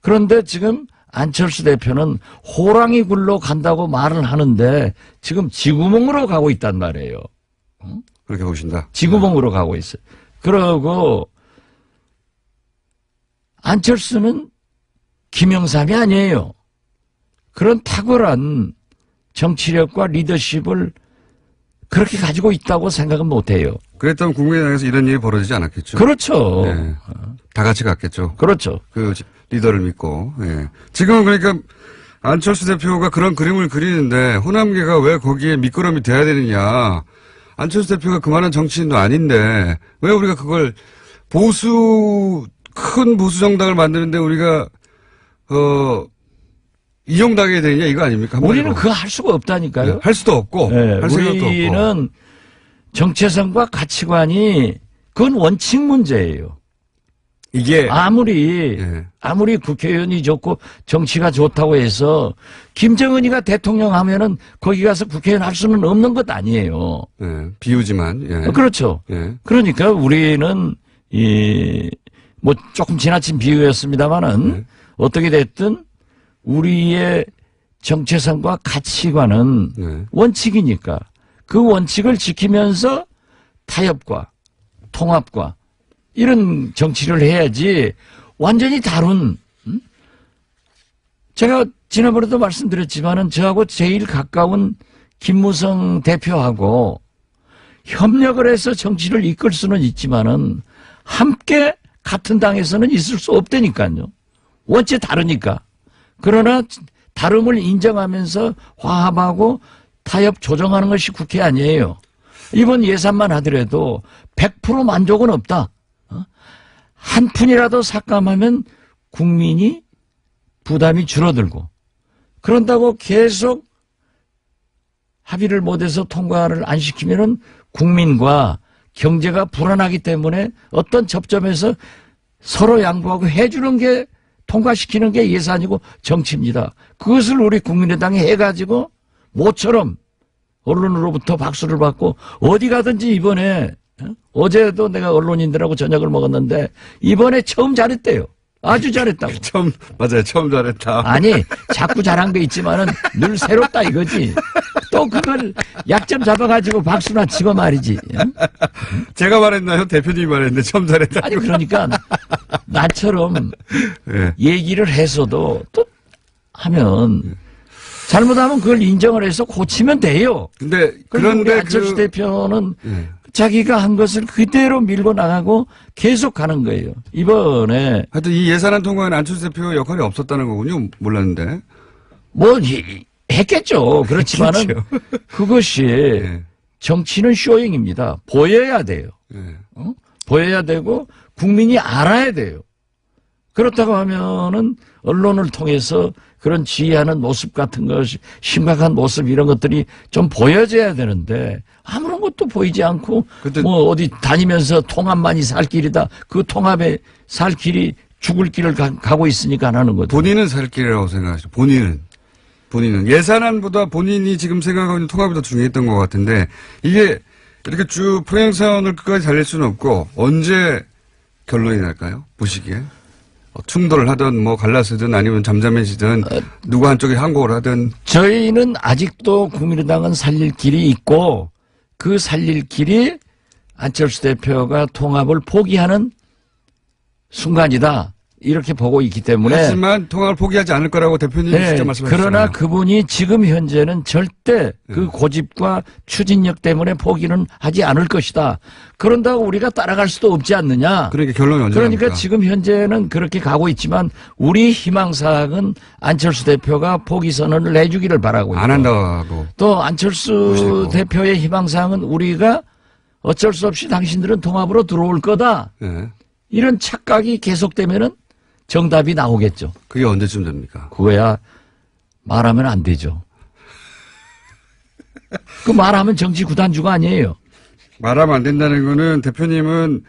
F: 그런데 지금 안철수 대표는 호랑이 굴로 간다고 말을 하는데 지금 쥐구멍으로 가고 있단 말이에요.
A: 그렇게 보신다.
F: 쥐구멍으로 가고 있어요. 그러고 안철수는 김영삼이 아니에요. 그런 탁월한 정치력과 리더십을 그렇게 가지고 있다고 생각은 못해요.
A: 그랬다면 국민의당에서 이런 일이 벌어지지 않았겠죠.
F: 그렇죠.
A: 예. 다 같이 갔겠죠.
F: 그렇죠.
A: 그 리더를 믿고. 예. 지금은 그러니까 안철수 대표가 그런 그림을 그리는데 호남계가 왜 거기에 밑거름이 돼야 되느냐. 안철수 대표가 그만한 정치인도 아닌데 왜 우리가 그걸 큰 보수 정당을 만드는데 우리가 이용당해야 되느냐 이거 아닙니까?
F: 우리는 그거 할 수가 없다니까요.
A: 네, 할 수도 없고
F: 네,
A: 할 생각도 없고.
F: 우리는 정체성과 가치관이 그건 원칙 문제예요.
A: 이게
F: 아무리 국회의원이 좋고 정치가 좋다고 해서 김정은이가 대통령 하면은 거기 가서 국회의원 할 수는 없는 것 아니에요.
A: 예, 비유지만. 예.
F: 그렇죠.
A: 예.
F: 그러니까 우리는 뭐 조금 지나친 비유였습니다만은 어떻게 됐든 우리의 정체성과 가치관은 원칙이니까 그 원칙을 지키면서 타협과 통합과 이런 정치를 해야지 완전히 다른 제가 지난번에도 말씀드렸지만은 저하고 제일 가까운 김무성 대표하고 협력을 해서 정치를 이끌 수는 있지만은 함께 같은 당에서는 있을 수 없다니까요. 원체 다르니까. 그러나 다름을 인정하면서 화합하고 타협 조정하는 것이 국회 아니에요. 이번 예산만 하더라도 100% 만족은 없다. 한 푼이라도 삭감하면 국민이 부담이 줄어들고 그런다고 계속 합의를 못해서 통과를 안 시키면은 국민과 경제가 불안하기 때문에 어떤 접점에서 서로 양보하고 해주는 게 통과시키는 게 예산이고 정치입니다. 그것을 우리 국민의당이 해가지고 모처럼 언론으로부터 박수를 받고 어디 가든지 이번에 어제도 내가 언론인들하고 저녁을 먹었는데 이번에 처음 잘했대요. 아주 잘했다고.
A: 맞아요. 처음 잘했다.
F: 아니 자꾸 잘한 게 있지만은 늘 새롭다 이거지. 또 그걸 약점 잡아가지고 박수나 치고 말이지.
A: 제가 말했나요? 대표님이 말했는데 처음 잘했다.
F: 아니 그러니까 나처럼
A: 예.
F: 얘기를 해서도 또 하면 잘못하면 그걸 인정을 해서 고치면 돼요.
A: 근데
F: 그런데 우리
A: 그런데
F: 안철수 대표는
A: 예.
F: 자기가 한 것을 그대로 밀고 나가고 계속 가는 거예요. 이번에
A: 하여튼 이 예산안 통과에는 안철수 대표 역할이 없었다는 거군요. 몰랐는데.
F: 뭐 했겠죠. 그렇지만은
A: 했겠죠.
F: 그것이
A: 예.
F: 정치는 쇼잉입니다. 보여야 돼요.
A: 예.
F: 보여야 되고 국민이 알아야 돼요. 그렇다고 하면은 언론을 통해서 그런 지휘하는 모습 같은 것이 심각한 모습 이런 것들이 좀 보여져야 되는데 아무런 것도 보이지 않고
A: 근데
F: 뭐 어디 다니면서 통합만이 살 길이다. 그 통합에 살 길이 죽을 길을 가고 있으니까 안 하는 거죠.
A: 본인은 살 길이라고 생각하시죠. 본인은 예산안보다 본인이 지금 생각하고 있는 통합이 더 중요했던 것 같은데 이게 이렇게 쭉 평행선을 끝까지 달릴 수는 없고 언제 결론이 날까요? 보시기에 충돌을 하든 뭐 갈라서든 아니면 잠잠해지든 누구 한쪽이 항복을 하든
F: 저희는 아직도 국민의당은 살릴 길이 있고 그 살릴 길이 안철수 대표가 통합을 포기하는 순간이다. 이렇게 보고 있기 때문에.
A: 하지만 통합을 포기하지 않을 거라고 대표님이
F: 네,
A: 직접 말씀하셨잖아요.
F: 그러나 그분이 지금 현재는 절대 그 고집과 추진력 때문에 포기는 하지 않을 것이다. 그런다고 우리가 따라갈 수도 없지 않느냐.
A: 그러니까 결론이 언제
F: 그러니까
A: 납니까?
F: 지금 현재는 그렇게 가고 있지만 우리 희망사항은 안철수 대표가 포기 선언을 해주기를 바라고 있고
A: 안 한다고.
F: 또 안철수
A: 보시고.
F: 대표의 희망사항은 우리가 어쩔 수 없이 당신들은 통합으로 들어올 거다.
A: 네.
F: 이런 착각이 계속되면은 정답이 나오겠죠.
A: 그게 언제쯤 됩니까?
F: 그거야 말하면 안 되죠. 그 말하면 정치 구단주가 아니에요.
A: 말하면 안 된다는 거는 대표님은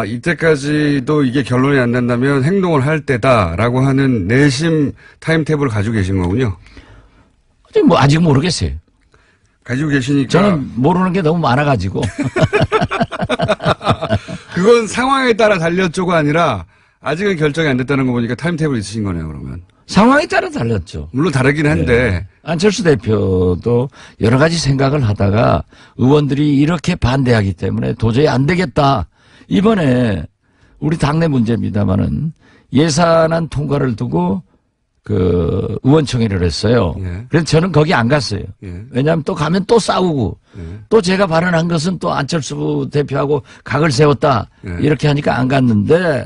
A: 이때까지도 이게 결론이 안 난다면 행동을 할 때다라고 하는 내심 타임테이블을 가지고 계신 거군요.
F: 뭐 아직 모르겠어요.
A: 가지고 계시니까.
F: 저는 모르는 게 너무 많아가지고.
A: 그건 상황에 따라 달렸죠가 아니라 아직은 결정이 안 됐다는 거 보니까 타임테이블 있으신 거네요, 그러면.
F: 상황에 따라 달렸죠.
A: 물론 다르긴 한데.
F: 네. 안철수 대표도 여러 가지 생각을 하다가 의원들이 이렇게 반대하기 때문에 도저히 안 되겠다. 이번에 우리 당내 문제입니다마는 예산안 통과를 두고 그 의원총회를 했어요.
A: 예.
F: 그래서 저는 거기 안 갔어요.
A: 예.
F: 왜냐하면 또 가면 또 싸우고
A: 예.
F: 또 제가 발언한 것은 또 안철수 대표하고 각을 세웠다.
A: 예.
F: 이렇게 하니까 안 갔는데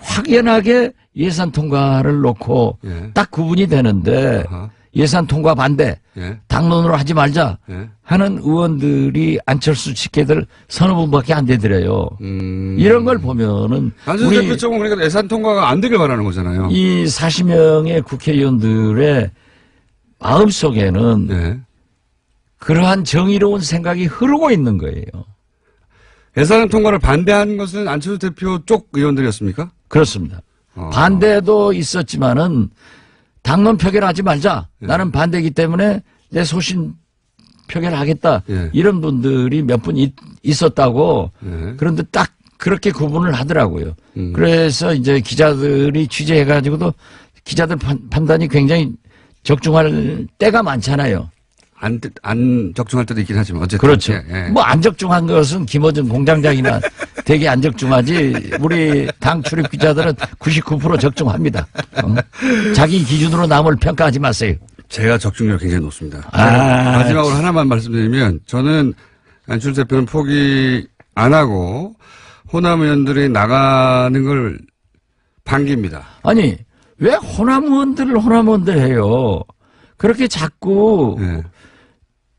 F: 확연하게 예산 통과를 놓고
A: 예.
F: 딱 구분이 되는데
A: 아하.
F: 예산 통과 반대,
A: 예.
F: 당론으로 하지 말자
A: 예.
F: 하는 의원들이 안철수 직계들 서너 분밖에 안 되더래요. 이런 걸 보면은
A: 안철수
F: 우리
A: 대표 쪽은 그러니까 예산 통과가 안 되길 바라는 거잖아요.
F: 이 40명의 국회의원들의 마음속에는
A: 예.
F: 그러한 정의로운 생각이 흐르고 있는 거예요.
A: 예산 통과를 반대한 것은 안철수 대표 쪽 의원들이었습니까?
F: 그렇습니다. 반대도 있었지만은 당론 표결하지 말자.
A: 예.
F: 나는 반대이기 때문에 내 소신 표결하겠다.
A: 예.
F: 이런 분들이 몇 분 있었다고.
A: 예.
F: 그런데 딱 그렇게 구분을 하더라고요. 그래서 이제 기자들이 취재해가지고도 기자들 판단이 굉장히 적중할 때가 많잖아요.
A: 안 적중할 때도 있긴 하지만 어쨌든.
F: 그렇죠.
A: 예.
F: 뭐 안 적중한 것은 김어준 공장장이나 되게 안 적중하지. 우리 당 출입 기자들은 99% 적중합니다. 자기 기준으로 남을 평가하지 마세요.
A: 제가 적중률 굉장히 높습니다.
F: 아,
A: 마지막으로 하나만 말씀드리면 저는 안철수 대표는 포기 안 하고 호남 의원들이 나가는 걸 반깁니다.
F: 아니 왜 호남 의원들 해요. 그렇게 자꾸
A: 예.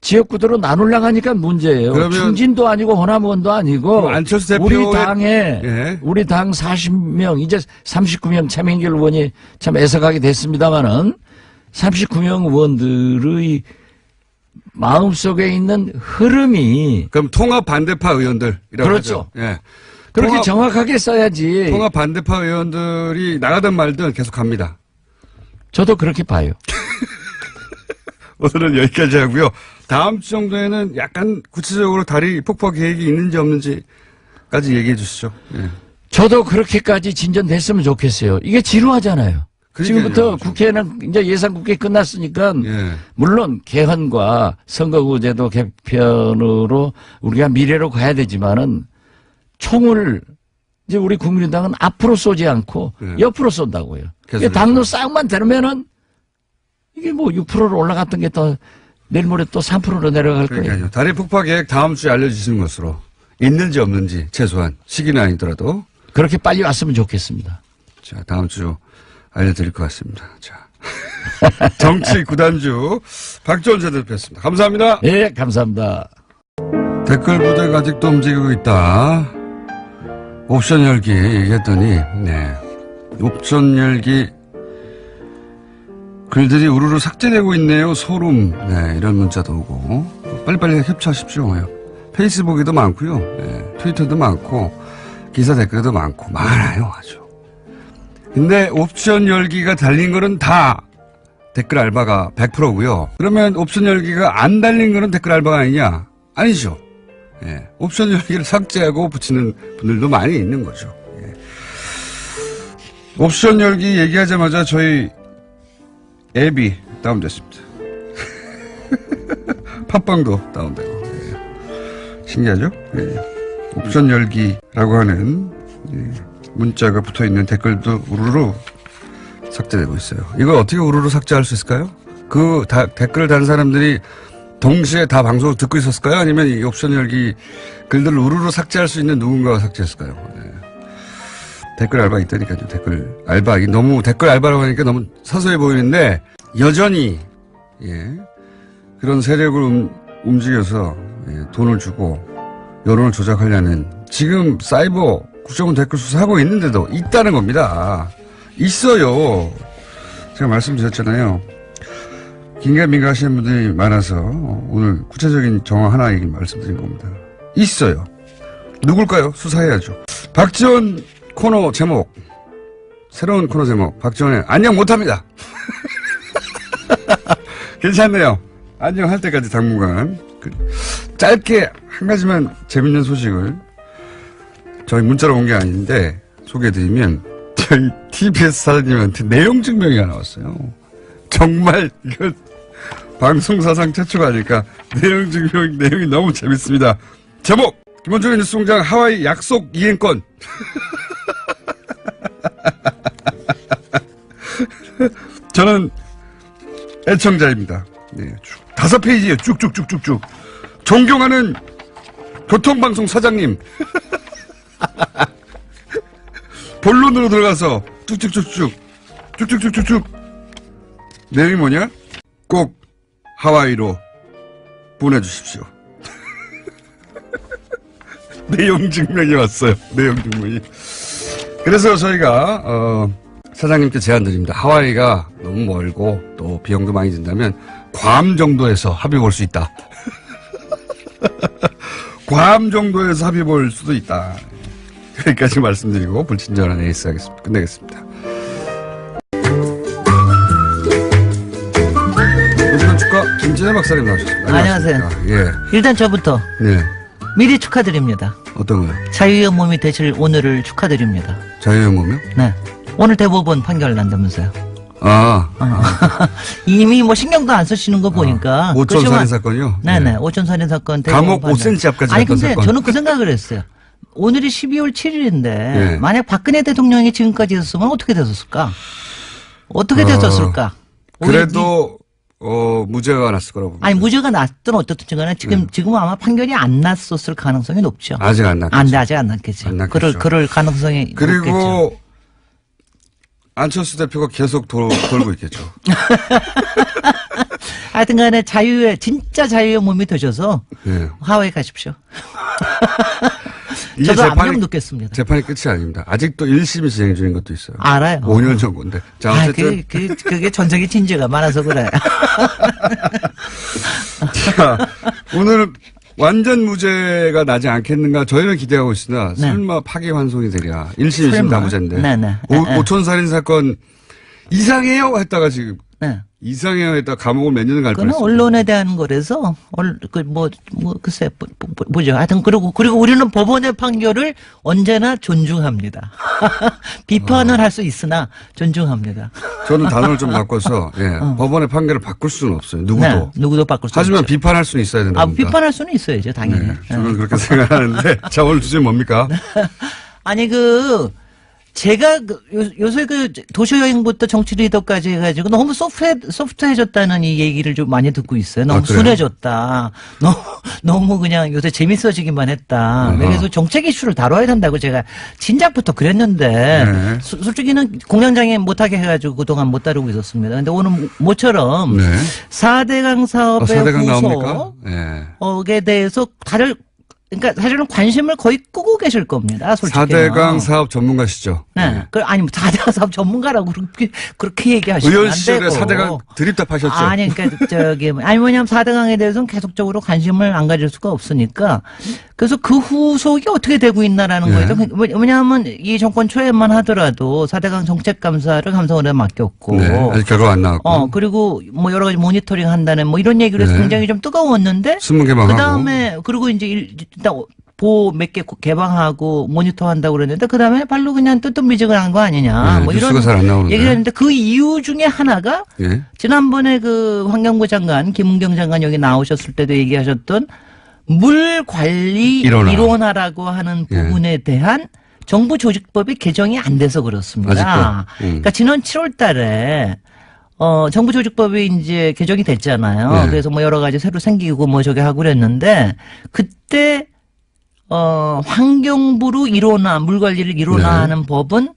F: 지역구도로 나누려고 하니까 문제예요.
A: 그러면
F: 충진도 아니고 호남 의원도 아니고
A: 안철수 대표의
F: 우리 당에
A: 예.
F: 우리 당 40명 이제 39명 차명길 의원이 참 애석하게 됐습니다마는 39명 의원들의 마음속에 있는 흐름이
A: 그럼 통합 반대파 의원들이라고
F: 그렇죠.
A: 하죠. 예.
F: 그렇게 정확하게 써야지.
A: 통합 반대파 의원들이 나가든 말든 계속 갑니다.
F: 저도 그렇게 봐요.
A: 오늘은 여기까지 하고요. 다음 주 정도에는 약간 구체적으로 다리 폭파 계획이 있는지 없는지까지 얘기해 주시죠. 예.
F: 저도 그렇게까지 진전됐으면 좋겠어요. 이게 지루하잖아요. 지금부터 국회는 이제 예산국회 끝났으니까
A: 예.
F: 물론 개헌과 선거구제도 개편으로 우리가 미래로 가야 되지만은 총을 이제 우리 국민당은 앞으로 쏘지 않고
A: 예.
F: 옆으로 쏜다고요.
A: 계속
F: 당로 싸움만 되면은 이게 뭐 6%로 올라갔던 게 또 내일 모레 또 3%로 내려갈 거예요.
A: 그러니까요. 다리 폭파 계획 다음 주에 알려주시는 것으로 있는지 없는지 최소한 시기는 아니더라도
F: 그렇게 빨리 왔으면 좋겠습니다.
A: 자 다음 주 알려드릴 것 같습니다. 자 정치 구단주 박지원 전 대표였습니다. 감사합니다.
F: 예, 감사합니다.
A: 댓글 부대가 아직도 움직이고 있다. 옵션 열기 얘기했더니 네 옵션 열기 글들이 우르르 삭제되고 있네요. 소름. 네, 이런 문자도 오고. 빨리빨리 캡처하십시오. 페이스북에도 많고요. 네, 트위터도 많고 기사 댓글도 많고 많아요. 아주. 근데 옵션 열기가 달린 거는 다 댓글 알바가 100%고요. 그러면 옵션 열기가 안 달린 거는 댓글 알바가 아니냐? 아니죠. 예, 옵션 열기를 삭제하고 붙이는 분들도 많이 있는 거죠. 예. 옵션 열기 얘기하자마자 저희 앱이 다운됐습니다. 팟빵도 다운되고. 예. 신기하죠? 예. 옵션 열기라고 하는 문자가 붙어있는 댓글도 우르르 삭제되고 있어요. 이걸 어떻게 우르르 삭제할 수 있을까요? 그 댓글을 단 사람들이 동시에 다 방송을 듣고 있었을까요? 아니면 이 옵션 열기 글들을 우르르 삭제할 수 있는 누군가가 삭제했을까요? 네. 댓글 알바 있다니까요. 댓글 알바. 너무 댓글 알바라고 하니까 너무 사소해 보이는데 여전히 예, 그런 세력을 움직여서 예, 돈을 주고 여론을 조작하려는 지금 사이버 국정원 댓글 수사하고 있는데도 있다는 겁니다. 있어요. 제가 말씀드렸잖아요. 긴가민가 하시는 분들이 많아서 오늘 구체적인 정황 하나 얘기 말씀드린 겁니다. 있어요. 누굴까요? 수사해야죠. 박지원 코너 제목, 새로운 코너 제목, 박지원의 안녕 못합니다. 괜찮네요. 안녕할 때까지 당분간. 짧게 한 가지만 재밌는 소식을 저희 문자로 온 게 아닌데 소개해드리면 저희 TBS 사장님한테 내용 증명이 하나 왔어요. 정말 이건 방송사상 최초가 아닐까. 내용 증명 내용이 너무 재밌습니다. 제목 김원중의 뉴스공장 하와이 약속 이행권. 저는 애청자입니다. 네, 5페이지에 쭉쭉쭉쭉쭉 존경하는 교통방송 사장님. 본론으로 들어가서 쭉쭉쭉쭉 내용이 뭐냐? 꼭 하와이로 보내주십시오. 내용 증명이 왔어요. 내용 증명이. 그래서 저희가 사장님께 제안 드립니다. 하와이가 너무 멀고 또 비용도 많이 든다면 괌 정도에서 합의 볼 수 있다. 괌 정도에서 합의 볼 수도 있다. 여기까지 말씀드리고 불친절한 에이스 하겠습니다. 끝내겠습니다. 오시건축가 김진애 박사님 나오셨습니다.
G: 안녕하세요.
A: 예.
G: 일단 저부터
A: 네.
G: 미리 축하드립니다.
A: 어떤 거요?
G: 자유의 몸이 되실 오늘을 축하드립니다.
A: 자유의 몸이요?
G: 네. 오늘 대법원 판결 난다면서요. 이미 뭐 신경도 안 쓰시는 거 보니까.
A: 5천 살인 사건이요?
G: 네네. 5천 살인 사건.
A: 감옥 5cm 앞까지
G: 아니
A: 갔던
G: 근데
A: 사건.
G: 저는 그 생각을 했어요. 오늘이 12월 7일인데
A: 네.
G: 만약 박근혜 대통령이 지금까지 했으면 어떻게 됐었을까? 어떻게 됐었을까?
A: 그래도 무죄가 났을 거라고 봅니다.
G: 아니 무죄가 났든 어떻든 간에 지금은 아마 판결이 안 났었을 가능성이 높죠.
A: 아직 안 났겠죠.
G: 아직 안 났겠죠.
A: 안 났겠죠.
G: 그럴 가능성이
A: 그리고
G: 높겠죠.
A: 안철수 대표가 계속 돌고 있겠죠.
G: 하여튼 간에 진짜 자유의 몸이 되셔서
A: 네.
G: 하와이 가십시오.
A: 이게
G: 저도 압력 넣겠습니다.
A: 재판이 끝이 아닙니다. 아직도 1심이 진행 중인 것도 있어요.
G: 알아요.
A: 5년 전 건데. 자, 어쨌든.
G: 그게 전적인 진지가 많아서 그래.
A: 자, 오늘은 완전 무죄가 나지 않겠는가 저희는 기대하고 있으나
G: 네.
A: 설마 파기환송이 되랴. 1심, 2심 다 무죄인데.
G: 네네.
A: 오촌살인 사건 이상해요 했다가 지금
G: 네.
A: 이상해요 했다가 감옥을 몇 년을 갈
G: 그건
A: 뻔했어요.
G: 언론에 대한 거라서 글쎄 뭐죠. 하여튼 그리고 우리는 법원의 판결을 언제나 존중합니다. 비판을 할 수 있으나 존중합니다.
A: 저는 단어를 좀 바꿔서 법원의 판결을 바꿀 수는 없어요. 누구도.
G: 네, 누구도 바꿀 수
A: 하지만
G: 없죠.
A: 비판할 수는 있어야 된다.
G: 비판할 수는 있어야죠, 당연히.
A: 네, 저는 그렇게 생각하는데 자 오늘 주제 뭡니까?
G: 아니 제가 요새 도시여행부터 정치 리더까지 해가지고 너무 소프트해졌다는 이 얘기를 좀 많이 듣고 있어요. 너무 순해졌다. 너무 그냥 요새 재밌어지기만 했다. 그래서 정책 이슈를 다뤄야 된다고 제가 진작부터 그랬는데
A: 네.
G: 솔직히는 공장장애 못하게 해가지고 그동안 못 다루고 있었습니다. 근데 오늘 모처럼
A: 네.
G: 4대강 사업의
A: 4대강 나옵니까? 네.
G: 후속에 대해서 그러니까 사실은 관심을 거의 끄고 계실 겁니다. 솔직히.
A: 4대강 사업 전문가시죠?
G: 네. 아니, 4대강 사업 전문가라고 그렇게 얘기하시면 안 되고.
A: 의원 시절에 4대강 드립답하셨죠?
G: 아니, 그러니까 뭐냐면 4대강에 대해서는 계속적으로 관심을 안 가질 수가 없으니까. 그래서 그 후속이 어떻게 되고 있나라는 거죠. 왜냐하면 이 정권 초에만 하더라도 4대강 정책감사를 감사원에 맡겼고.
A: 네. 아직 결과 안 나왔고.
G: 그리고 뭐 여러 가지 모니터링 한다는 뭐 이런 얘기를 해서 굉장히 좀 뜨거웠는데.
A: 신문 개방하고.
G: 그 다음에, 그리고 이제 일단 보호 몇 개 개방하고 모니터 한다고 그랬는데 그 다음에 발로 그냥 뜨뜻미지근한 거 아니냐.
A: 네,
G: 뭐
A: 뉴스가
G: 이런
A: 잘 안 나오는데.
G: 얘기를 했는데 그 이유 중에 하나가 지난번에 그 환경부 장관, 김은경 장관 여기 나오셨을 때도 얘기하셨던 물 관리 일원화라고 하는 부분에 대한 정부 조직법이 개정이 안 돼서 그렇습니다. 그러니까 지난 7월 달에 정부 조직법이 이제 개정이 됐잖아요. 그래서 뭐 여러 가지 새로 생기고 뭐 저기 하고 그랬는데 그때 환경부로 물 관리를 일원화하는 법은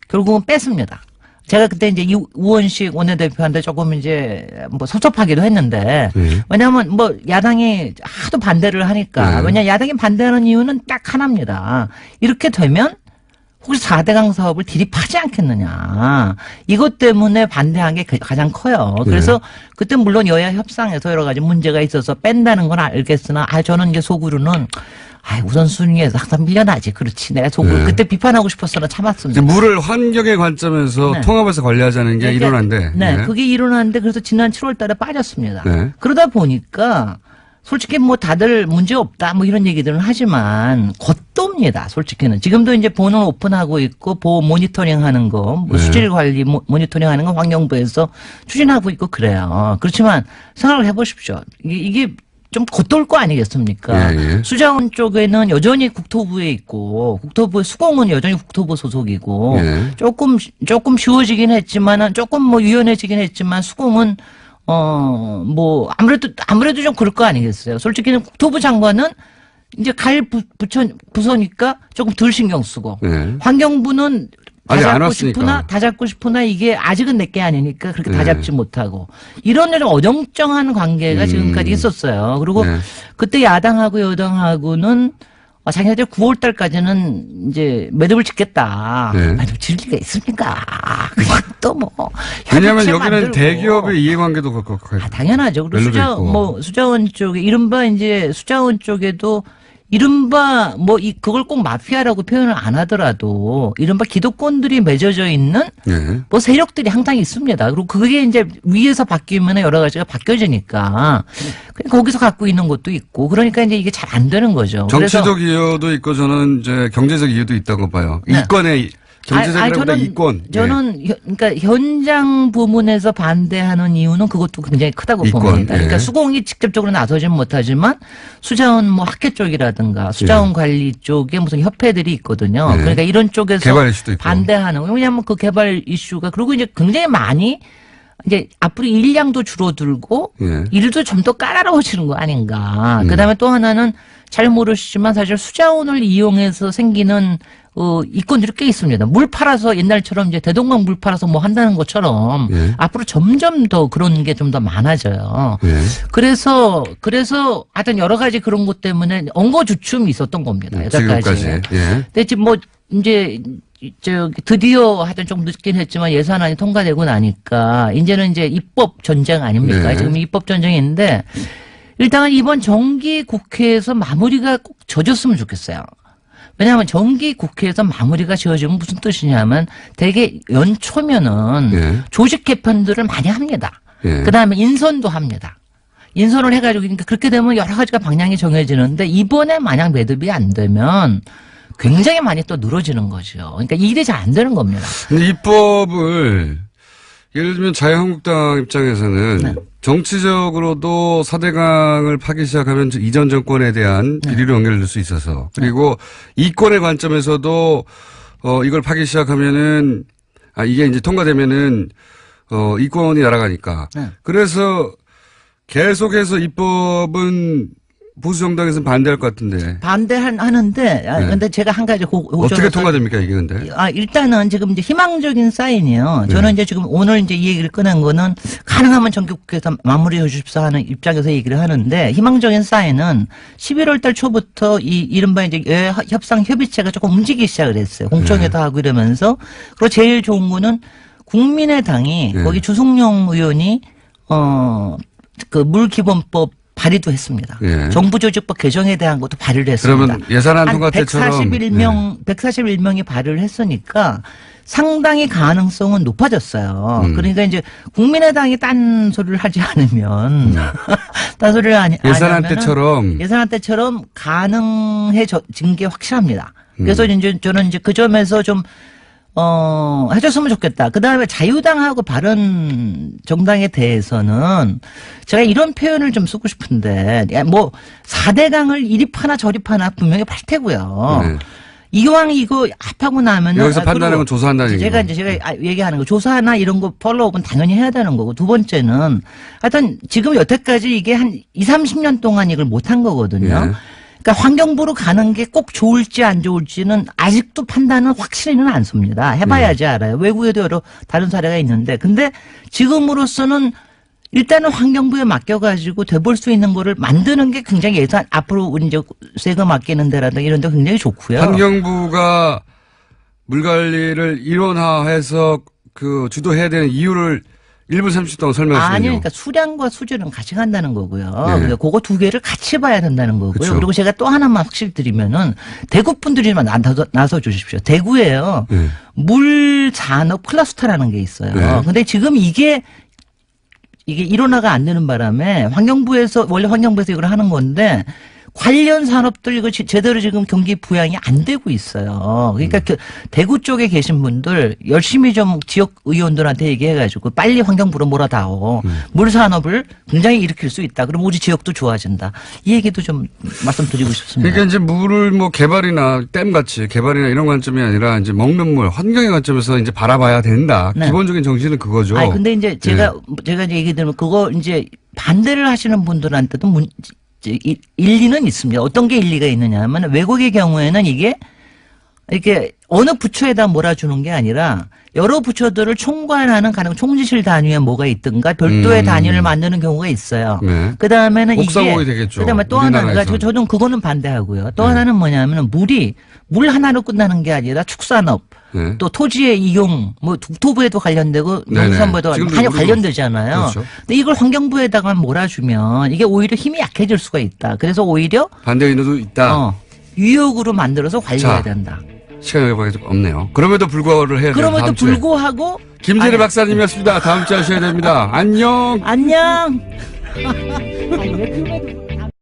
G: 결국은 뺐습니다. 제가 그때 이제 우원식 원내대표한테 조금 이제 뭐 섭섭하기도 했는데 왜냐하면 뭐 야당이 하도 반대를 하니까 왜냐 야당이 반대하는 이유는 딱 하나입니다. 이렇게 되면 혹시 4대강 사업을 dilip하지 않겠느냐. 이것 때문에 반대한 게 가장 커요. 그래서 그때 물론 여야 협상에서 여러 가지 문제가 있어서 뺀다는 건 알겠으나 저는 이제 속으로는 우선순위에서 항상 밀려나지. 그렇지. 내가 속으로 그때 비판하고 싶었으나 참았습니다.
A: 물을 환경의 관점에서 통합해서 관리하자는 게 일어난데.
G: 그게 일어났는데 그래서 지난 7월 달에 빠졌습니다. 그러다 보니까 솔직히 뭐 다들 문제 없다 뭐 이런 얘기들은 하지만 겉돕니다. 솔직히는. 지금도 이제 보는 오픈하고 있고 보호 모니터링 하는 거, 뭐 수질 관리 모니터링 하는 거 환경부에서 추진하고 있고 그래요. 그렇지만 생각을 해보십시오. 이게 좀 겉돌 거 아니겠습니까? 수자원 쪽에는 여전히 국토부에 있고 국토부 수공은 여전히 국토부 소속이고 조금 쉬워지긴 했지만은 조금 뭐 유연해지긴 했지만 수공은 뭐 아무래도 좀 그럴 거 아니겠어요. 솔직히는 국토부 장관은 이제 부서니까 조금 덜 신경 쓰고 환경부는 다 잡고 싶으나 이게 아직은 내게 아니니까 그렇게 다 잡지 못하고 이런 좀 어정쩡한 관계가 지금까지 있었어요. 그리고 그때 야당하고 여당하고는 자기네들 9월 달까지는 이제 매듭을 짓겠다. 매듭 질 리가 있습니까? 그냥 또 뭐.
A: 왜냐하면 여기는 대기업의 이해관계도
G: 당연하죠. 그리고 수자원 쪽에 수자원 쪽에도 이른바 그걸 꼭 마피아라고 표현을 안 하더라도 이른바 기득권들이 맺어져 있는 뭐 세력들이 항상 있습니다. 그리고 그게 이제 위에서 바뀌면 여러 가지가 바뀌어지니까 거기서 갖고 있는 것도 있고 그러니까 이제 이게 잘 안 되는 거죠.
A: 정치적 이유도 있고 저는 이제 경제적 이유도 있다고 봐요. 이권의 경제적이라보다 이권.
G: 저는 그러니까 현장 부문에서 반대하는 이유는 그것도 굉장히 크다고 봅니다. 그러니까 수공이 직접적으로 나서지는 못하지만 수자원 학회 쪽이라든가 수자원 관리 쪽에 무슨 협회들이 있거든요. 그러니까 이런 쪽에서 반대하는. 왜냐하면 그 개발 이슈가 그리고 이제 굉장히 많이 이제 앞으로 일량도 줄어들고 일도 좀 더 까다로워지는 거 아닌가. 그다음에 또 하나는 잘 모르시지만 사실 수자원을 이용해서 생기는 이권들이 꽤 있습니다. 물 팔아서 옛날처럼 이제 대동강 물 팔아서 뭐 한다는 것처럼
A: 예.
G: 앞으로 점점 더 그런 게 좀 더 많아져요.
A: 예.
G: 그래서 하여튼 여러 가지 그런 것 때문에 엉거주춤이 있었던 겁니다. 여태까지.
A: 지금까지. 예.
G: 근데 지금 뭐 이제 드디어 하여튼 좀 늦긴 했지만 예산안이 통과되고 나니까 이제는 이제 입법 전쟁 아닙니까?
A: 네.
G: 지금 입법 전쟁인데 일단은 이번 정기 국회에서 마무리가 꼭 져졌으면 좋겠어요. 왜냐하면 정기 국회에서 마무리가 지어지면 무슨 뜻이냐면 대개 연초면은
A: 예.
G: 조직 개편들을 많이 합니다.
A: 예.
G: 그다음에 인선도 합니다. 인선을 해가지고 그러니까 그렇게 되면 여러 가지가 방향이 정해지는데 이번에 만약 매듭이 안 되면 굉장히 많이 또 늘어지는 거죠. 그러니까 일이 잘 안 되는 겁니다.
A: 근데 입법을 예를 들면 자유한국당 입장에서는
G: 네.
A: 정치적으로도 4대강을 파기 시작하면 이전 정권에 대한 비리로 연결될 수 있어서 그리고 이권의 관점에서도 이걸 파기 시작하면은 이게 이제 통과되면은 이권이 날아가니까
G: 네.
A: 그래서 계속해서 입법은 보수 정당에서는 반대할 것 같은데
G: 반대하는데 근데 제가 한 가지
A: 어떻게 통과됩니까 이게 근데?
G: 일단은 지금 이제 희망적인 사인이요. 저는
A: 네.
G: 이제 지금 오늘 이제 이 얘기를 꺼낸 거는 가능하면 정기국회에서 마무리해 주십사 하는 입장에서 얘기를 하는데 희망적인 사인은 11월 달 초부터 이른바 이제 협상 협의체가 조금 움직이기 시작을 했어요. 공청회도 하고 이러면서 그리고 제일 좋은 거는 국민의당이
A: 네.
G: 거기 주승용 의원이 그 물기본법 발의도 했습니다.
A: 예.
G: 정부조직법 개정에 대한 것도 발의를 했습니다.
A: 그러면 예산안 통과 때처럼
G: 141명이 발의를 했으니까 상당히 가능성은 높아졌어요. 그러니까 이제 국민의당이 딴 소리를 하지 않으면 딴 소리를
A: 예산안 때처럼
G: 예산안 때처럼 가능해진 게 확실합니다. 그래서 이제 저는 이제 그 점에서 좀 해줬으면 좋겠다. 그 다음에 자유당하고 바른 정당에 대해서는 제가 이런 표현을 좀 쓰고 싶은데, 뭐, 4대강을 이립하나 저립하나 분명히 팔 테고요.
A: 네.
G: 이왕 이거 합하고 나면은.
A: 여기서 판단하는 건 조사한다는
G: 제가
A: 얘기고.
G: 이제 제가 얘기하는 거, 조사나 이런 거 폴로업은 당연히 해야 되는 거고, 두 번째는 하여튼 지금 여태까지 이게 한 30년 동안 이걸 못한 거거든요.
A: 예.
G: 그러니까 환경부로 가는 게 꼭 좋을지 안 좋을지는 아직도 판단은 확실히는 않습니다. 해봐야지 알아요. 외국에도 여러 다른 사례가 있는데. 근데 지금으로서는 일단은 환경부에 맡겨가지고 돼볼 수 있는 거를 만드는 게 굉장히 예산, 앞으로 우리 이제 세금 아끼는 데라든가 이런 데 굉장히 좋고요.
A: 환경부가 물 관리를 일원화해서 주도해야 되는 이유를 1분 30초 동안 설명하시면요.
G: 아니요. 그러니까 수량과 수질은 같이 간다는 거고요.
A: 네.
G: 그러니까 그거 두 개를 같이 봐야 된다는 거고요.
A: 그쵸.
G: 그리고 제가 또 하나만 확실히 드리면은 대구 분들이만 나서 주십시오. 대구에요.
A: 네.
G: 물 산업 클러스터라는 게 있어요.
A: 네.
G: 근데 지금 이게 일원화가 안 되는 바람에 원래 환경부에서 이걸 하는 건데 관련 산업들 이거 제대로 지금 경기 부양이 안 되고 있어요. 그러니까 대구 쪽에 계신 분들 열심히 좀 지역 의원들한테 얘기해가지고 빨리 환경부로 몰아다오. 물 산업을 굉장히 일으킬 수 있다. 그럼 우리 지역도 좋아진다. 이 얘기도 좀 말씀드리고 싶습니다.
A: 그러니까 이제 물을 뭐 개발이나 댐같이 개발이나 이런 관점이 아니라 이제 먹는 물, 환경의 관점에서 이제 바라봐야 된다.
G: 네.
A: 기본적인 정신은 그거죠.
G: 아니 근데 이제 제가 이제 얘기 들으면 그거 이제 반대를 하시는 분들한테도 일리는 있습니다. 어떤 게 일리가 있느냐 하면 외국의 경우에는 이게 어느 부처에다 몰아주는 게 아니라 여러 부처들을 총괄하는 총지실 단위에 뭐가 있든가 별도의 단위를 만드는 경우가 있어요.
A: 네.
G: 그 다음에는
A: 옥상옥이 되겠죠.
G: 그다음에 또 하나가
A: 우리나라에서는.
G: 저는 그거는 반대하고요. 또 하나는 뭐냐면은 물 하나로 끝나는 게 아니라 축산업.
A: 네.
G: 또 토지의 이용, 뭐 국토부에도 관련되고
A: 네네.
G: 농수산부에도
A: 지금도
G: 많이
A: 우리도
G: 관련되잖아요.
A: 그렇죠.
G: 근데 이걸 환경부에다가 몰아주면 이게 오히려 힘이 약해질 수가 있다. 그래서 오히려
A: 반대 의도도 있다.
G: 유역으로 만들어서 관리해야
A: 자,
G: 된다.
A: 시간이 없네요. 그럼에도 불구하고를 해야 돼요.
G: 그럼에도
A: 다음 주에.
G: 불구하고
A: 김재래 박사님이었습니다. 다음 주에 하셔야 됩니다. 안녕.
G: 안녕. 아니, 왜 그래도